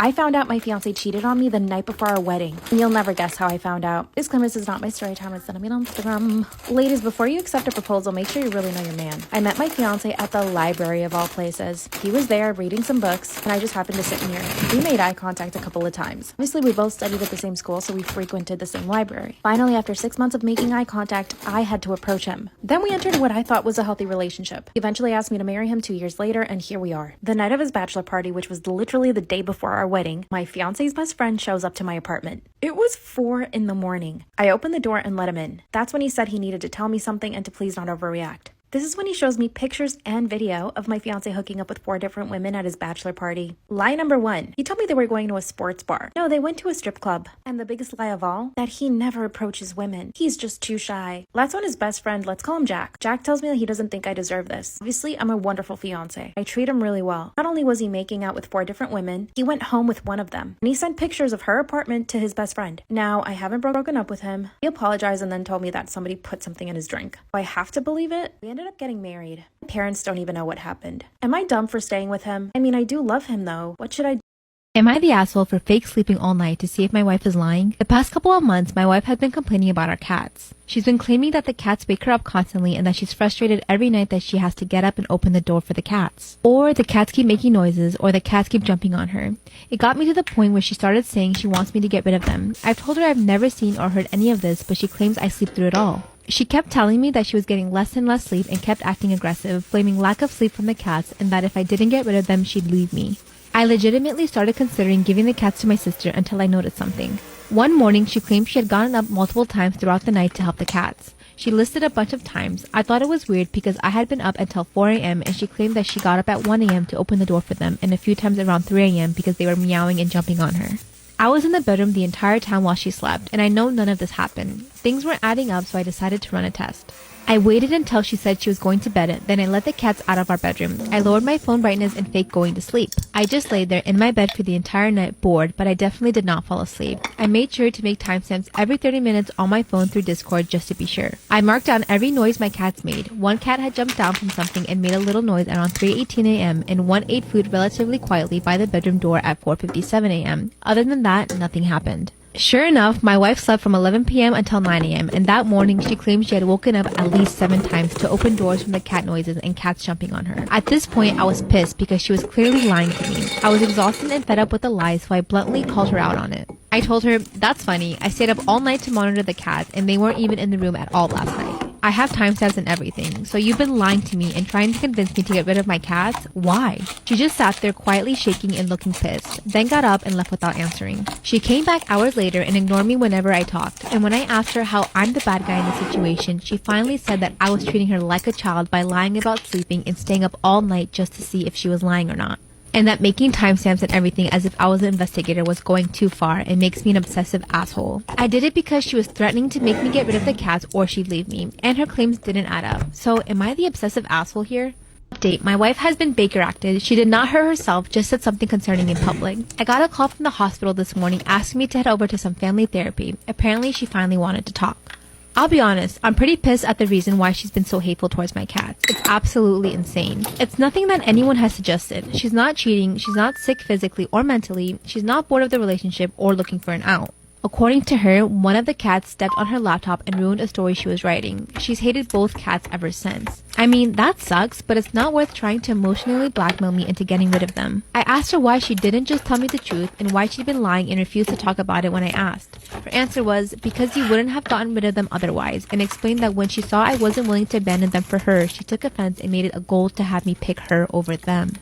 I found out my fiance cheated on me the night before our wedding. And you'll never guess how I found out. Disclaimer, this is not my story time. It's sent me on Instagram. Ladies, before you accept a proposal, make sure you really know your man. I met my fiance at the library of all places. He was there reading some books, and I just happened to sit near him. We made eye contact a couple of times. Obviously, we both studied at the same school, so we frequented the same library. Finally, after 6 months of making eye contact, I had to approach him. Then we entered what I thought was a healthy relationship. He eventually asked me to marry him 2 years later, and here we are. The night of his bachelor party, which was literally the day before our wedding, my fiance's best friend shows up to my apartment. It was 4 a.m. I opened the door and let him in. That's when he said he needed to tell me something and to please not overreact. This is when he shows me pictures and video of my fiance hooking up with 4 different women at his bachelor party. Lie number 1. He told me they were going to a sports bar. No, they went to a strip club. And the biggest lie of all, that he never approaches women. He's just too shy. That's when his best friend, let's call him Jack. Jack tells me that he doesn't think I deserve this. Obviously, I'm a wonderful fiance. I treat him really well. Not only was he making out with 4 different women, he went home with one of them. And he sent pictures of her apartment to his best friend. Now, I haven't broken up with him. He apologized and then told me that somebody put something in his drink. Do I have to believe it? We ended up getting married. My parents don't even know what happened. Am I dumb for staying with him? I mean, I do love him though. What should I do? Am I the asshole for fake sleeping all night to see if my wife is lying? The past couple of months, my wife has been complaining about our cats. She's been claiming that the cats wake her up constantly and that she's frustrated every night that she has to get up and open the door for the cats. Or the cats keep making noises, or the cats keep jumping on her. It got me to the point where she started saying she wants me to get rid of them. I've told her I've never seen or heard any of this, but she claims I sleep through it all. She kept telling me that she was getting less and less sleep and kept acting aggressive, blaming lack of sleep from the cats and that if I didn't get rid of them, she'd leave me. I legitimately started considering giving the cats to my sister until I noticed something. One morning, she claimed she had gotten up multiple times throughout the night to help the cats. She listed a bunch of times. I thought it was weird because I had been up until 4 a.m. and she claimed that she got up at 1 a.m. to open the door for them and a few times around 3 a.m. because they were meowing and jumping on her. I was in the bedroom the entire time while she slept, and I know none of this happened. Things weren't adding up, so I decided to run a test. I waited until she said she was going to bed, then I let the cats out of our bedroom. I lowered my phone brightness and faked going to sleep. I just laid there in my bed for the entire night bored, but I definitely did not fall asleep. I made sure to make timestamps every 30 minutes on my phone through Discord just to be sure. I marked down every noise my cats made. One cat had jumped down from something and made a little noise around 3:18 a.m. and one ate food relatively quietly by the bedroom door at 4:57 a.m. Other than that, nothing happened. Sure enough, my wife slept from 11 p.m. until 9 a.m. and that morning she claimed she had woken up at least 7 times to open doors from the cat noises and cats jumping on her. At this point, I was pissed because she was clearly lying to me. I was exhausted and fed up with the lies, so I bluntly called her out on it. I told her, that's funny, I stayed up all night to monitor the cats and they weren't even in the room at all last night. I have timestamps and everything, so you've been lying to me and trying to convince me to get rid of my cats? Why? She just sat there quietly shaking and looking pissed, then got up and left without answering. She came back hours later and ignored me whenever I talked, and when I asked her how I'm the bad guy in the situation, she finally said that I was treating her like a child by lying about sleeping and staying up all night just to see if she was lying or not. and that making timestamps and everything as if I was an investigator was going too far and makes me an obsessive asshole. I did it because she was threatening to make me get rid of the cats or she'd leave me, and her claims didn't add up. So am I the obsessive asshole here? Update: my wife has been Baker acted. She did not hurt herself, just said something concerning in public. I got a call from the hospital this morning asking me to head over to some family therapy. Apparently she finally wanted to talk. I'll be honest, I'm pretty pissed at the reason why she's been so hateful towards my cats. It's absolutely insane. It's nothing that anyone has suggested. She's not cheating, she's not sick physically or mentally, she's not bored of the relationship or looking for an out. According to her, one of the cats stepped on her laptop and ruined a story she was writing. She's hated both cats ever since. I mean, that sucks, but it's not worth trying to emotionally blackmail me into getting rid of them. I asked her why she didn't just tell me the truth and why she'd been lying and refused to talk about it when I asked. Her answer was, because you wouldn't have gotten rid of them otherwise, and explained that when she saw I wasn't willing to abandon them for her, she took offense and made it a goal to have me pick her over them.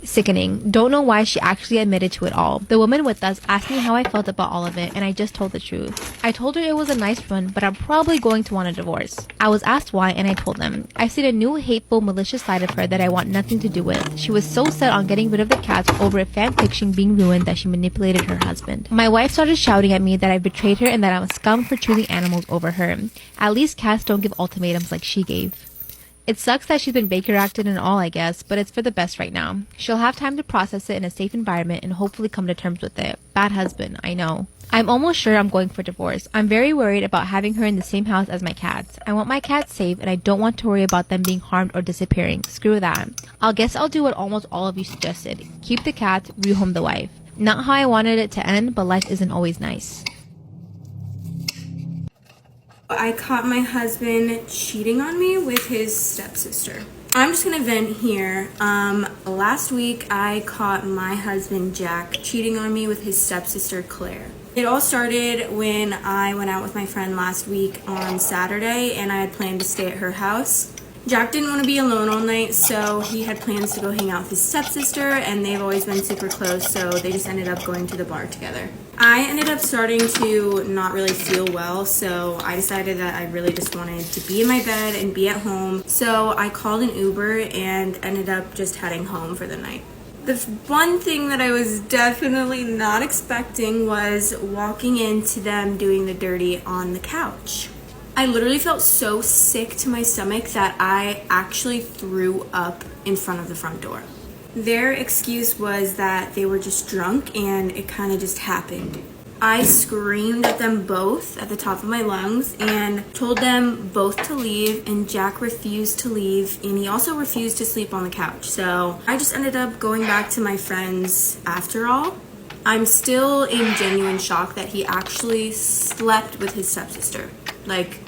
Sickening. Don't know why she actually admitted to it all. The woman with us asked me how I felt about all of it, and I just told the truth. I told her it was a nice run, but I'm probably going to want a divorce. I was asked why, and I told them. I've seen a new hateful, malicious side of her that I want nothing to do with. She was so set on getting rid of the cats over a fan fiction being ruined that she manipulated her husband. My wife started shouting at me that I betrayed her and that I'm a scum for choosing animals over her. At least cats don't give ultimatums like she gave. It sucks that she's been Baker acted and all, I guess, but it's for the best right now. She'll have time to process it in a safe environment and hopefully come to terms with it. Bad husband, I know. I'm almost sure I'm going for divorce. I'm very worried about having her in the same house as my cats. I want my cats safe and I don't want to worry about them being harmed or disappearing. Screw that. I guess I'll do what almost all of you suggested. Keep the cats, rehome the wife. Not how I wanted it to end, but life isn't always nice. I caught my husband cheating on me with his stepsister. I'm just gonna vent here. Last week I caught my husband Jack cheating on me with his stepsister Claire. It all started when I went out with my friend last week on Saturday and I had planned to stay at her house. Jack didn't want to be alone all night, so he had plans to go hang out with his stepsister, and they've always been super close, so they just ended up going to the bar together. I ended up starting to not really feel well, so I decided that I really just wanted to be in my bed and be at home. So I called an Uber and ended up just heading home for the night. The one thing that I was definitely not expecting was walking into them doing the dirty on the couch. I literally felt so sick to my stomach that I actually threw up in front of the front door. Their excuse was that they were just drunk and it kind of just happened. I screamed at them both at the top of my lungs and told them both to leave, and Jack refused to leave, and he also refused to sleep on the couch. So I just ended up going back to my friends after all. I'm still in genuine shock that he actually slept with his stepsister. Like,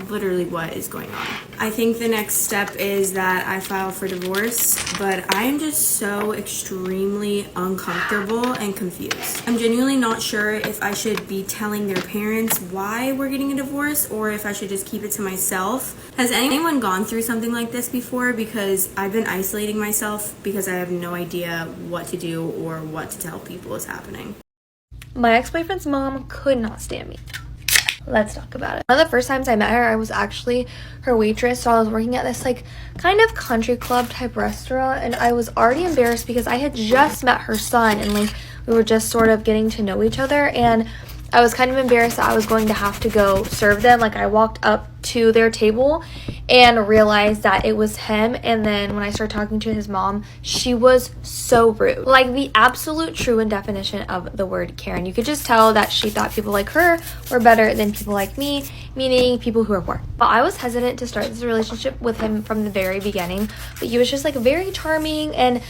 literally what is going on? I think the next step is that I file for divorce, but I am just so extremely uncomfortable and confused. I'm genuinely not sure if I should be telling their parents why we're getting a divorce or if I should just keep it to myself. Has anyone gone through something like this before? Because I've been isolating myself because I have no idea what to do or what to tell people is happening. My ex-boyfriend's mom could not stand me. Let's talk about it. One of the first times I met her, I was actually her waitress. So I was working at this like kind of country club type restaurant, and I was already embarrassed because I had just met her son and like we were just sort of getting to know each other, and I was kind of embarrassed that I was going to have to go serve them. Like I walked up to their table and realized that it was him, and then when I started talking to his mom, she was so rude. Like the absolute true and definition of the word Karen. You could just tell that she thought people like her were better than people like me, meaning people who are poor. But I was hesitant to start this relationship with him from the very beginning, but he was just like very charming, and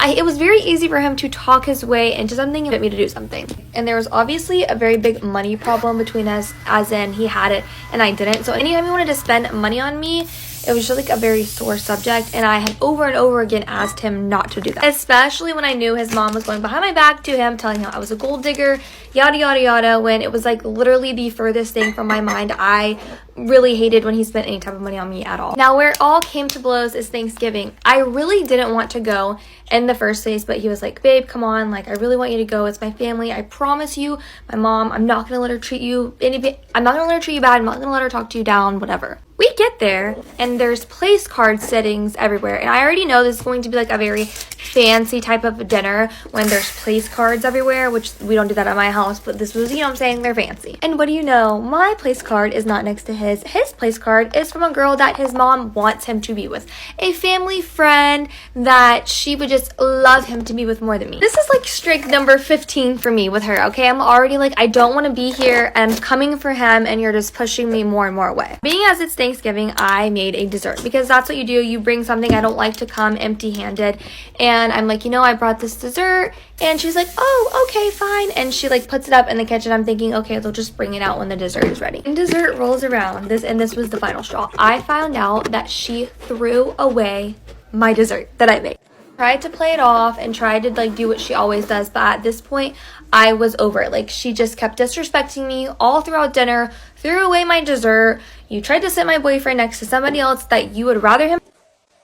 it was very easy for him to talk his way into something and get me to do something. And there was obviously a very big money problem between us, as in he had it and I didn't. So anytime he wanted to spend money on me, it was just like a very sore subject, and I had over and over again asked him not to do that. Especially when I knew his mom was going behind my back to him, telling him I was a gold digger, yada yada yada, when it was like literally the furthest thing from my mind. I really hated when he spent any type of money on me at all. Now where it all came to blows is Thanksgiving. I really didn't want to go in the first place, but he was like, babe, come on, like I really want you to go. It's my family. I promise you, my mom, I'm not gonna let her treat you bad. I'm not gonna let her talk to you down, whatever. We get there and there's place card settings everywhere. And I already know this is going to be like a very fancy type of dinner when there's place cards everywhere, which we don't do that at my house, but this was, you know what I'm saying, they're fancy. And what do you know? My place card is not next to his. His place card is from a girl that his mom wants him to be with. A family friend that she would just love him to be with more than me. This is like strike number 15 for me with her, okay? I'm already like, I don't want to be here. I'm coming for him and you're just pushing me more and more away. Being as it's Thanksgiving, I made a dessert because that's what you do. You bring something. I don't like to come empty-handed. And I'm like, you know, I brought this dessert. And she's like, oh, okay, fine. And she like puts it up in the kitchen. I'm thinking, okay, they'll just bring it out when the dessert is ready. And dessert rolls around. This was the final straw. I found out that she threw away my dessert that I made. Tried to play it off and tried to like do what she always does, but at this point I was over it. Like, she just kept disrespecting me all throughout dinner, threw away my dessert. You tried to sit my boyfriend next to somebody else that you would rather him.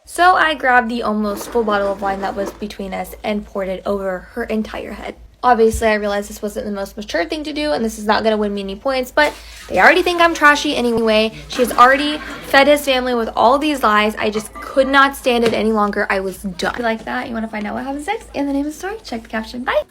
So I grabbed the almost full bottle of wine that was between us and poured it over her entire head. Obviously, I realized this wasn't the most mature thing to do, and this is not going to win me any points, but they already think I'm trashy anyway. She has already fed his family with all these lies. I just could not stand it any longer. I was done. If you like that, you want to find out what happens next in the name of the story, check the caption. Bye!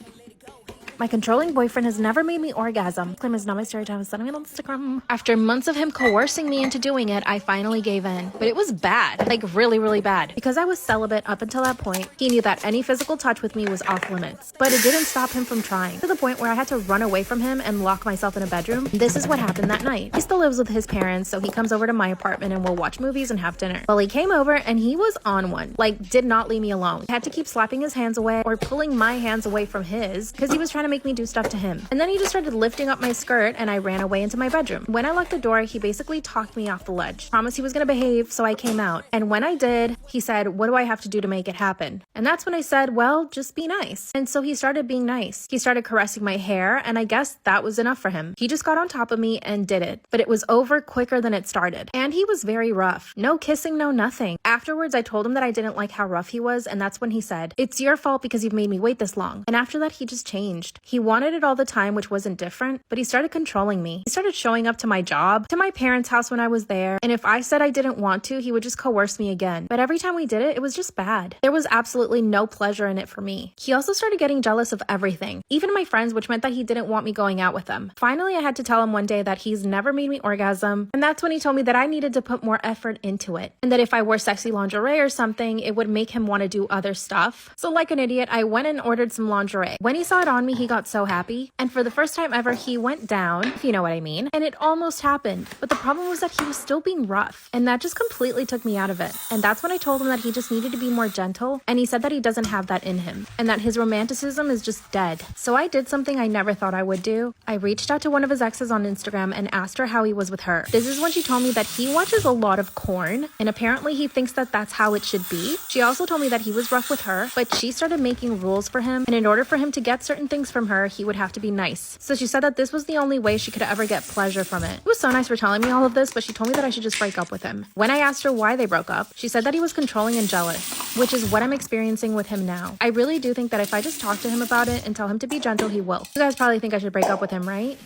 My controlling boyfriend has never made me orgasm. Claim is not my story time. Sending me on Instagram. After months of him coercing me into doing it, I finally gave in. But it was bad. Like, really, really bad. Because I was celibate up until that point, he knew that any physical touch with me was off limits. But it didn't stop him from trying. To the point where I had to run away from him and lock myself in a bedroom. This is what happened that night. He still lives with his parents, so he comes over to my apartment and we'll watch movies and have dinner. Well, he came over and he was on one. Like, did not leave me alone. I had to keep slapping his hands away or pulling my hands away from his because he was trying to make me do stuff to him. And then he just started lifting up my skirt and I ran away into my bedroom. When I locked the door, he basically talked me off the ledge. Promised he was gonna behave, so I came out. And when I did, he said, what do I have to do to make it happen? And that's when I said, well, just be nice. And so he started being nice. He started caressing my hair, and I guess that was enough for him. He just got on top of me and did it. But it was over quicker than it started. And he was very rough. No kissing, no nothing. Afterwards, I told him that I didn't like how rough he was, and that's when he said, it's your fault because you've made me wait this long. And after that, he just changed. He wanted it all the time, which wasn't different, but he started controlling me. He started showing up to my job, to my parents' house when I was there, and if I said I didn't want to, he would just coerce me again. But every time we did it, it was just bad. There was absolutely no pleasure in it for me. He also started getting jealous of everything, even my friends, which meant that he didn't want me going out with them. Finally, I had to tell him one day that he's never made me orgasm, and that's when he told me that I needed to put more effort into it, and that if I wore sexy lingerie or something, it would make him want to do other stuff. So like an idiot, I went and ordered some lingerie. When he saw it on me, he got so happy, and for the first time ever, he went down, if you know what I mean, and it almost happened. But the problem was that he was still being rough, and that just completely took me out of it. And that's when I told him that he just needed to be more gentle, and he said that he doesn't have that in him, and that his romanticism is just dead. So I did something I never thought I would do. I reached out to one of his exes on Instagram and asked her how he was with her. This is when she told me that he watches a lot of corn, and apparently he thinks that that's how it should be. She also told me that he was rough with her, but she started making rules for him, and in order for him to get certain things from her, he would have to be nice. So she said that this was the only way she could ever get pleasure from it. It was so nice for telling me all of this, but she told me that I should just break up with him. When I asked her why they broke up, she said that he was controlling and jealous, which is what I'm experiencing with him now. I really do think that if I just talk to him about it and tell him to be gentle, he will. You guys probably think I should break up with him, right?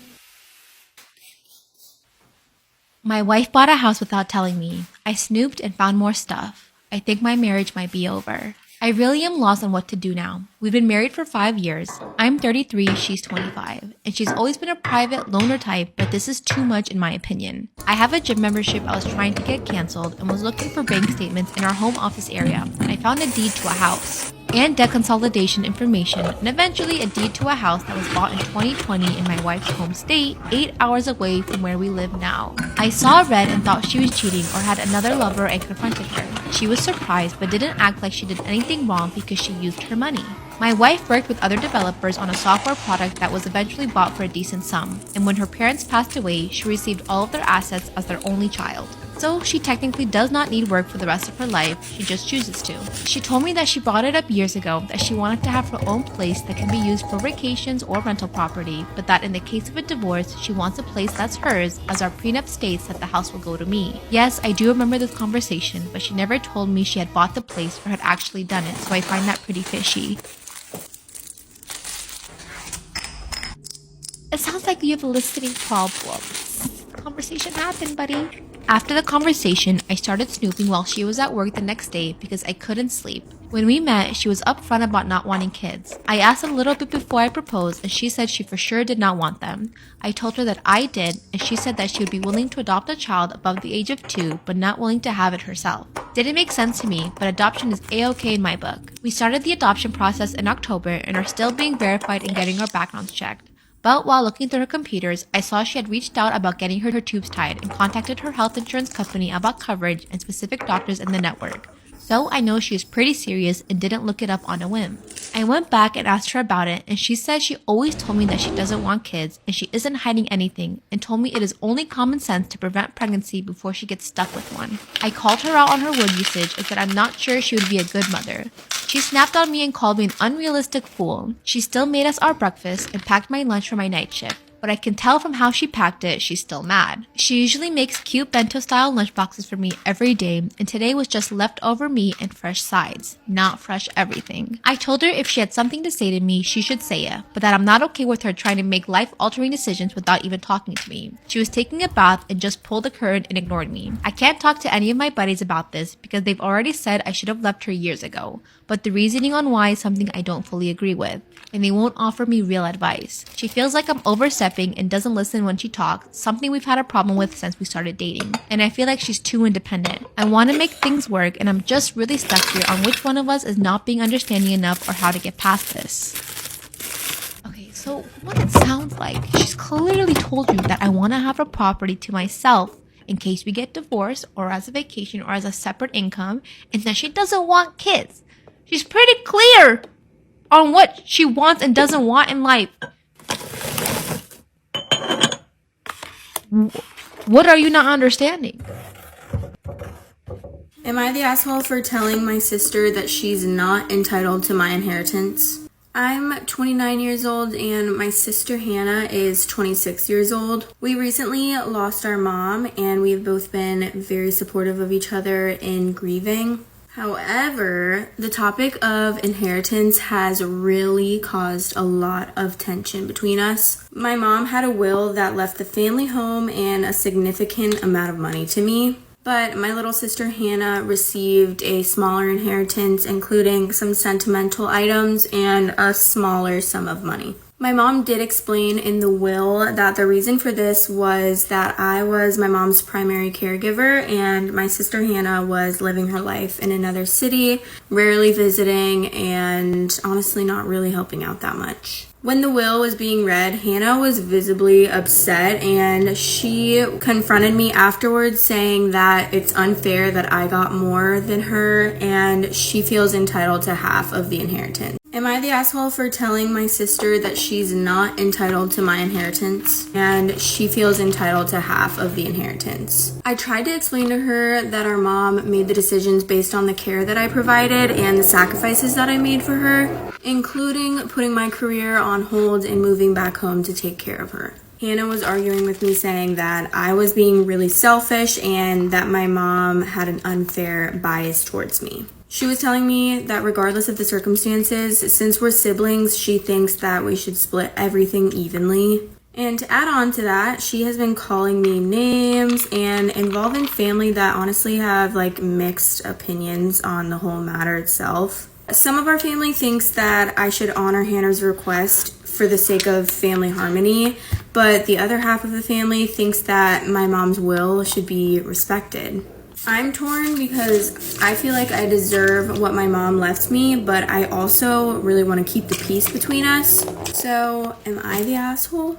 My wife bought a house without telling me. I snooped and found more stuff. I think my marriage might be over. I really am lost on what to do now. We've been married for 5 years. I'm 33, she's 25. And she's always been a private loner type, but this is too much in my opinion. I have a gym membership I was trying to get canceled and was looking for bank statements in our home office area, and I found a deed to a house and debt consolidation information, and eventually a deed to a house that was bought in 2020 in my wife's home state, 8 hours away from where we live now. I saw red and thought she was cheating or had another lover and confronted her. She was surprised but didn't act like she did anything wrong because she used her money. My wife worked with other developers on a software product that was eventually bought for a decent sum, and when her parents passed away, she received all of their assets as their only child. So she technically does not need work for the rest of her life, she just chooses to. She told me that she brought it up years ago that she wanted to have her own place that can be used for vacations or rental property, but that in the case of a divorce, she wants a place that's hers, as our prenup states that the house will go to me. Yes, I do remember this conversation, but she never told me she had bought the place or had actually done it, so I find that pretty fishy. It sounds like you have listening problems. conversation happened, buddy. After the conversation, I started snooping while she was at work the next day because I couldn't sleep. When we met, she was upfront about not wanting kids. I asked a little bit before I proposed, and she said she for sure did not want them. I told her that I did, and she said that she would be willing to adopt a child above the age of 2, but not willing to have it herself. Didn't make sense to me, but adoption is a-okay in my book. We started the adoption process in October and are still being verified and getting our backgrounds checked. But while looking through her computers, I saw she had reached out about getting her tubes tied and contacted her health insurance company about coverage and specific doctors in the network. So I know she is pretty serious and didn't look it up on a whim. I went back and asked her about it, and she said she always told me that she doesn't want kids and she isn't hiding anything, and told me it is only common sense to prevent pregnancy before she gets stuck with one. I called her out on her word usage and said I'm not sure she would be a good mother. She snapped on me and called me an unrealistic fool. She still made us our breakfast and packed my lunch for my night shift. But I can tell from how she packed it, she's still mad. She usually makes cute bento-style lunchboxes for me every day, and today was just leftover meat and fresh sides, not fresh everything. I told her if she had something to say to me, she should say it, but that I'm not okay with her trying to make life-altering decisions without even talking to me. She was taking a bath and just pulled the curtain and ignored me. I can't talk to any of my buddies about this because they've already said I should have left her years ago, but the reasoning on why is something I don't fully agree with, and they won't offer me real advice. She feels like I'm overstepping and doesn't listen when she talks, something we've had a problem with since we started dating. And I feel like she's too independent. I want to make things work, and I'm just really stuck here on which one of us is not being understanding enough or how to get past this. Okay, so what it sounds like, she's clearly told you that I want to have a property to myself in case we get divorced or as a vacation or as a separate income, and that she doesn't want kids. She's pretty clear on what she wants and doesn't want in life. What are you not understanding? Am I the asshole for telling my sister that she's not entitled to my inheritance? I'm 29 years old and my sister Hannah is 26 years old. We recently lost our mom and we've both been very supportive of each other in grieving. However, the topic of inheritance has really caused a lot of tension between us. My mom had a will that left the family home and a significant amount of money to me, but my little sister Hannah received a smaller inheritance, including some sentimental items and a smaller sum of money. My mom did explain in the will that the reason for this was that I was my mom's primary caregiver and my sister Hannah was living her life in another city, rarely visiting, and honestly not really helping out that much. When the will was being read, Hannah was visibly upset and she confronted me afterwards saying that it's unfair that I got more than her and she feels entitled to half of the inheritance. Am I the asshole for telling my sister that she's not entitled to my inheritance and she feels entitled to half of the inheritance? I tried to explain to her that our mom made the decisions based on the care that I provided and the sacrifices that I made for her, including putting my career on hold and moving back home to take care of her. Hannah was arguing with me saying that I was being really selfish and that my mom had an unfair bias towards me. She was telling me that regardless of the circumstances, since we're siblings, she thinks that we should split everything evenly. And to add on to that, she has been calling me names and involving family that honestly have mixed opinions on the whole matter itself. Some of our family thinks that I should honor Hannah's request for the sake of family harmony, but the other half of the family thinks that my mom's will should be respected. I'm torn because I feel like I deserve what my mom left me, but I also really want to keep the peace between us. So, am I the asshole?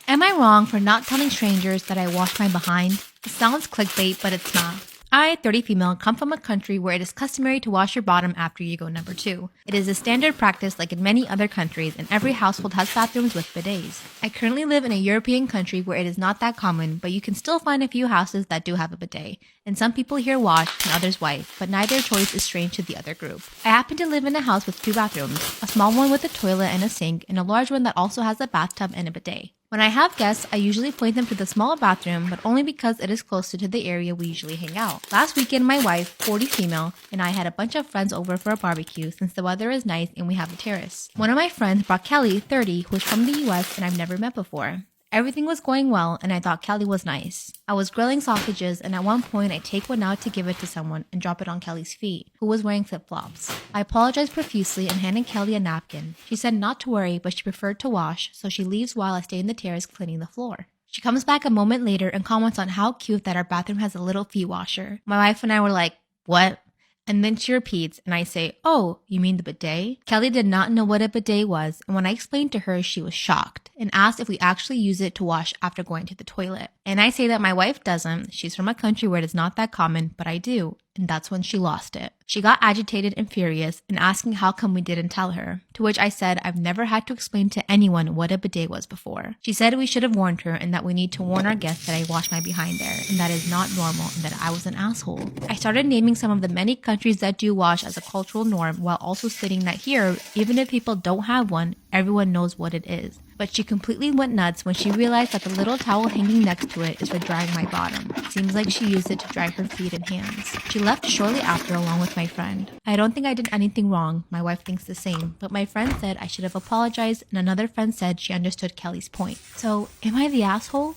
Am I wrong for not telling strangers that I washed my behind? It sounds clickbait, but it's not. I, 30 female, come from a country where it is customary to wash your bottom after you go number 2. It is a standard practice like in many other countries, and every household has bathrooms with bidets. I currently live in a European country where it is not that common, but you can still find a few houses that do have a bidet. And some people here wash and others wipe, but neither choice is strange to the other group. I happen to live in a house with 2 bathrooms, a small one with a toilet and a sink, and a large one that also has a bathtub and a bidet. When I have guests, I usually point them to the smaller bathroom, but only because it is closer to the area we usually hang out. Last weekend, my wife, 40 female, and I had a bunch of friends over for a barbecue since the weather is nice and we have a terrace. One of my friends brought Kelly, 30, who is from the US and I've never met before. Everything was going well, and I thought Kelly was nice. I was grilling sausages, and at one point, I take one out to give it to someone and drop it on Kelly's feet, who was wearing flip-flops. I apologized profusely and handed Kelly a napkin. She said not to worry, but she preferred to wash, so she leaves while I stay in the terrace cleaning the floor. She comes back a moment later and comments on how cute that our bathroom has a little feet washer. My wife and I were like, what? And then she repeats, and I say, oh, you mean the bidet? Kelly did not know what a bidet was, and when I explained to her, she was shocked and asked if we actually use it to wash after going to the toilet. And I say that my wife doesn't. She's from a country where it is not that common, but I do. And that's when she lost it. She got agitated and furious and asking how come we didn't tell her, to which I said I've never had to explain to anyone what a bidet was before. She said we should have warned her and that we need to warn our guests that I wash my behind there and that is not normal and that I was an asshole. I started naming some of the many countries that do wash as a cultural norm while also stating that here, even if people don't have one, everyone knows what it is. But she completely went nuts when she realized that the little towel hanging next to it is for drying my bottom. Seems like she used it to dry her feet and hands. She left shortly after along with my friend. I don't think I did anything wrong, my wife thinks the same, but my friend said I should have apologized and another friend said she understood Kelly's point. So, am I the asshole?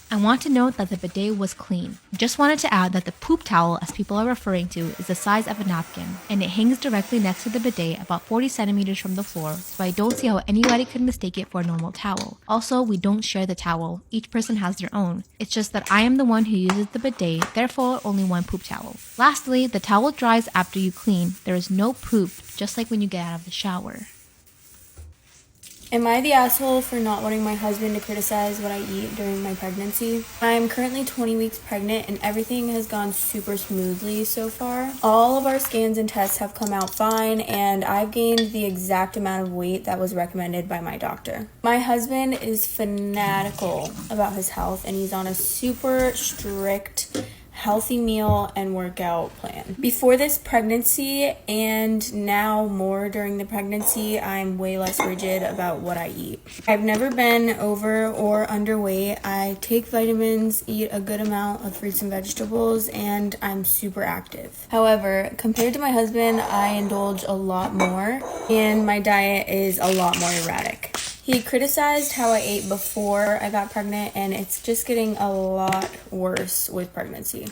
I want to note that the bidet was clean. Just wanted to add that the poop towel, as people are referring to, is the size of a napkin, and it hangs directly next to the bidet about 40 centimeters from the floor, so I don't see how anybody could mistake it for a normal towel. Also, we don't share the towel. Each person has their own. It's just that I am the one who uses the bidet, therefore only one poop towel. Lastly, the towel dries after you clean. There is no poop, just like when you get out of the shower. Am I the asshole for not wanting my husband to criticize what I eat during my pregnancy? I am currently 20 weeks pregnant and everything has gone super smoothly so far. All of our scans and tests have come out fine and I've gained the exact amount of weight that was recommended by my doctor. My husband is fanatical about his health and he's on a super strict healthy meal and workout plan. Before this pregnancy and now more during the pregnancy, I'm way less rigid about what I eat. I've never been over or underweight. I take vitamins, eat a good amount of fruits and vegetables, and I'm super active. However, compared to my husband, I indulge a lot more and my diet is a lot more erratic. He criticized how I ate before I got pregnant, and it's just getting a lot worse with pregnancy.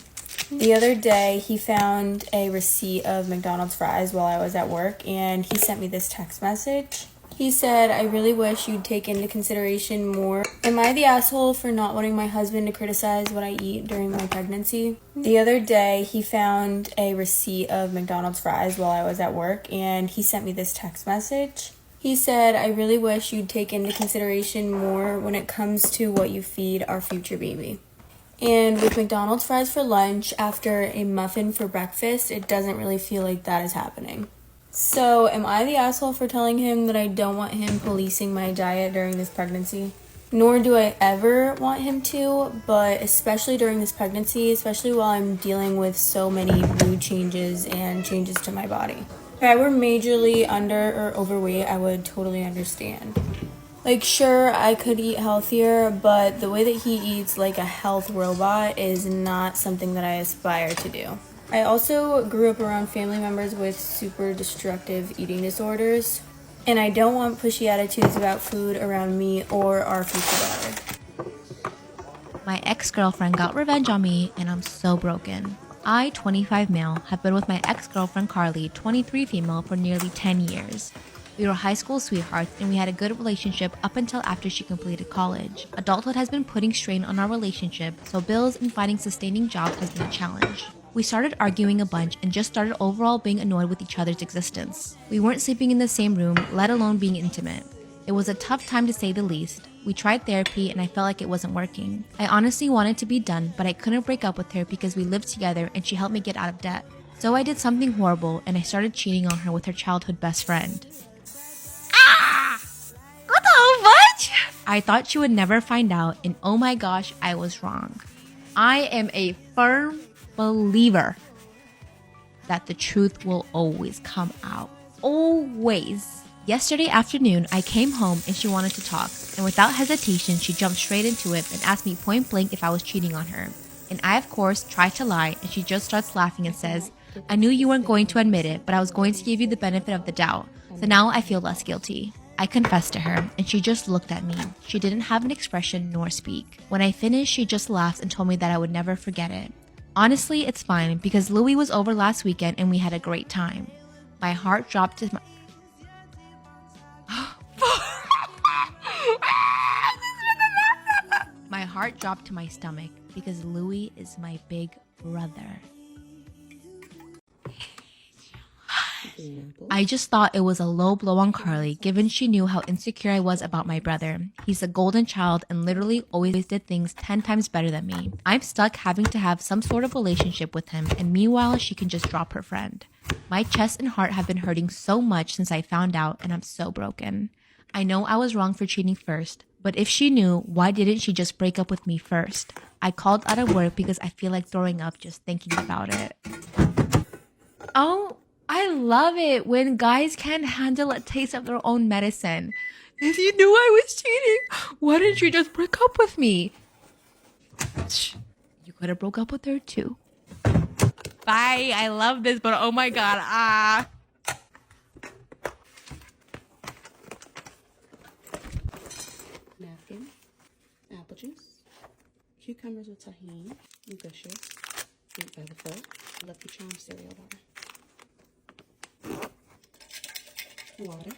The other day, he found a receipt of McDonald's fries while I was at work, and he sent me this text message. He said, I really wish you'd take into consideration more. Am I the asshole for not wanting my husband to criticize what I eat during my pregnancy? The other day, he found a receipt of McDonald's fries while I was at work, and he sent me this text message. He said, I really wish you'd take into consideration more when it comes to what you feed our future baby. And with McDonald's fries for lunch after a muffin for breakfast, it doesn't really feel like that is happening. So, am I the asshole for telling him that I don't want him policing my diet during this pregnancy? Nor do I ever want him to, but especially during this pregnancy, especially while I'm dealing with so many mood changes and changes to my body. If I were majorly under or overweight, I would totally understand. Like, sure, I could eat healthier, but the way that he eats like a health robot is not something that I aspire to do. I also grew up around family members with super destructive eating disorders, and I don't want pushy attitudes about food around me or our future daughter. My ex-girlfriend got revenge on me, and I'm so broken. I, 25 male, have been with my ex-girlfriend Carly, 23 female, for nearly 10 years. We were high school sweethearts and we had a good relationship up until after she completed college. Adulthood has been putting strain on our relationship, so bills and finding sustaining jobs has been a challenge. We started arguing a bunch and just started overall being annoyed with each other's existence. We weren't sleeping in the same room, let alone being intimate. It was a tough time to say the least. We tried therapy and I felt like it wasn't working. I honestly wanted to be done, but I couldn't break up with her because we lived together and she helped me get out of debt. So I did something horrible and I started cheating on her with her childhood best friend. What the fudge? I thought she would never find out, and oh my gosh, I was wrong. I am a firm believer that the truth will always come out. Always. Yesterday afternoon, I came home and she wanted to talk, and without hesitation, she jumped straight into it and asked me point blank if I was cheating on her. And I, of course, tried to lie, and she just starts laughing and says, I knew you weren't going to admit it, but I was going to give you the benefit of the doubt, so now I feel less guilty. I confessed to her, and she just looked at me. She didn't have an expression nor speak. When I finished, she just laughed and told me that I would never forget it. Honestly, it's fine because Louis was over last weekend and we had a great time. My heart dropped to my... My heart dropped to my stomach because Louis is my big brother. I just thought it was a low blow on Carly, given she knew how insecure I was about my brother. He's a golden child and literally always did things 10 times better than me. I'm stuck having to have some sort of relationship with him, and meanwhile, she can just drop her friend. My chest and heart have been hurting so much since I found out, and I'm so broken. I know I was wrong for cheating first, but if she knew, why didn't she just break up with me first? I called out of work because I feel like throwing up just thinking about it. Oh, I love it when guys can't handle a taste of their own medicine. If you knew I was cheating, why didn't you just break up with me? You could have broke up with her too. Bye. I love this, but oh my god. Napkin, apple juice, cucumbers with tahini, nutritious, eat by the foot, Lucky Charms cereal bar. Water.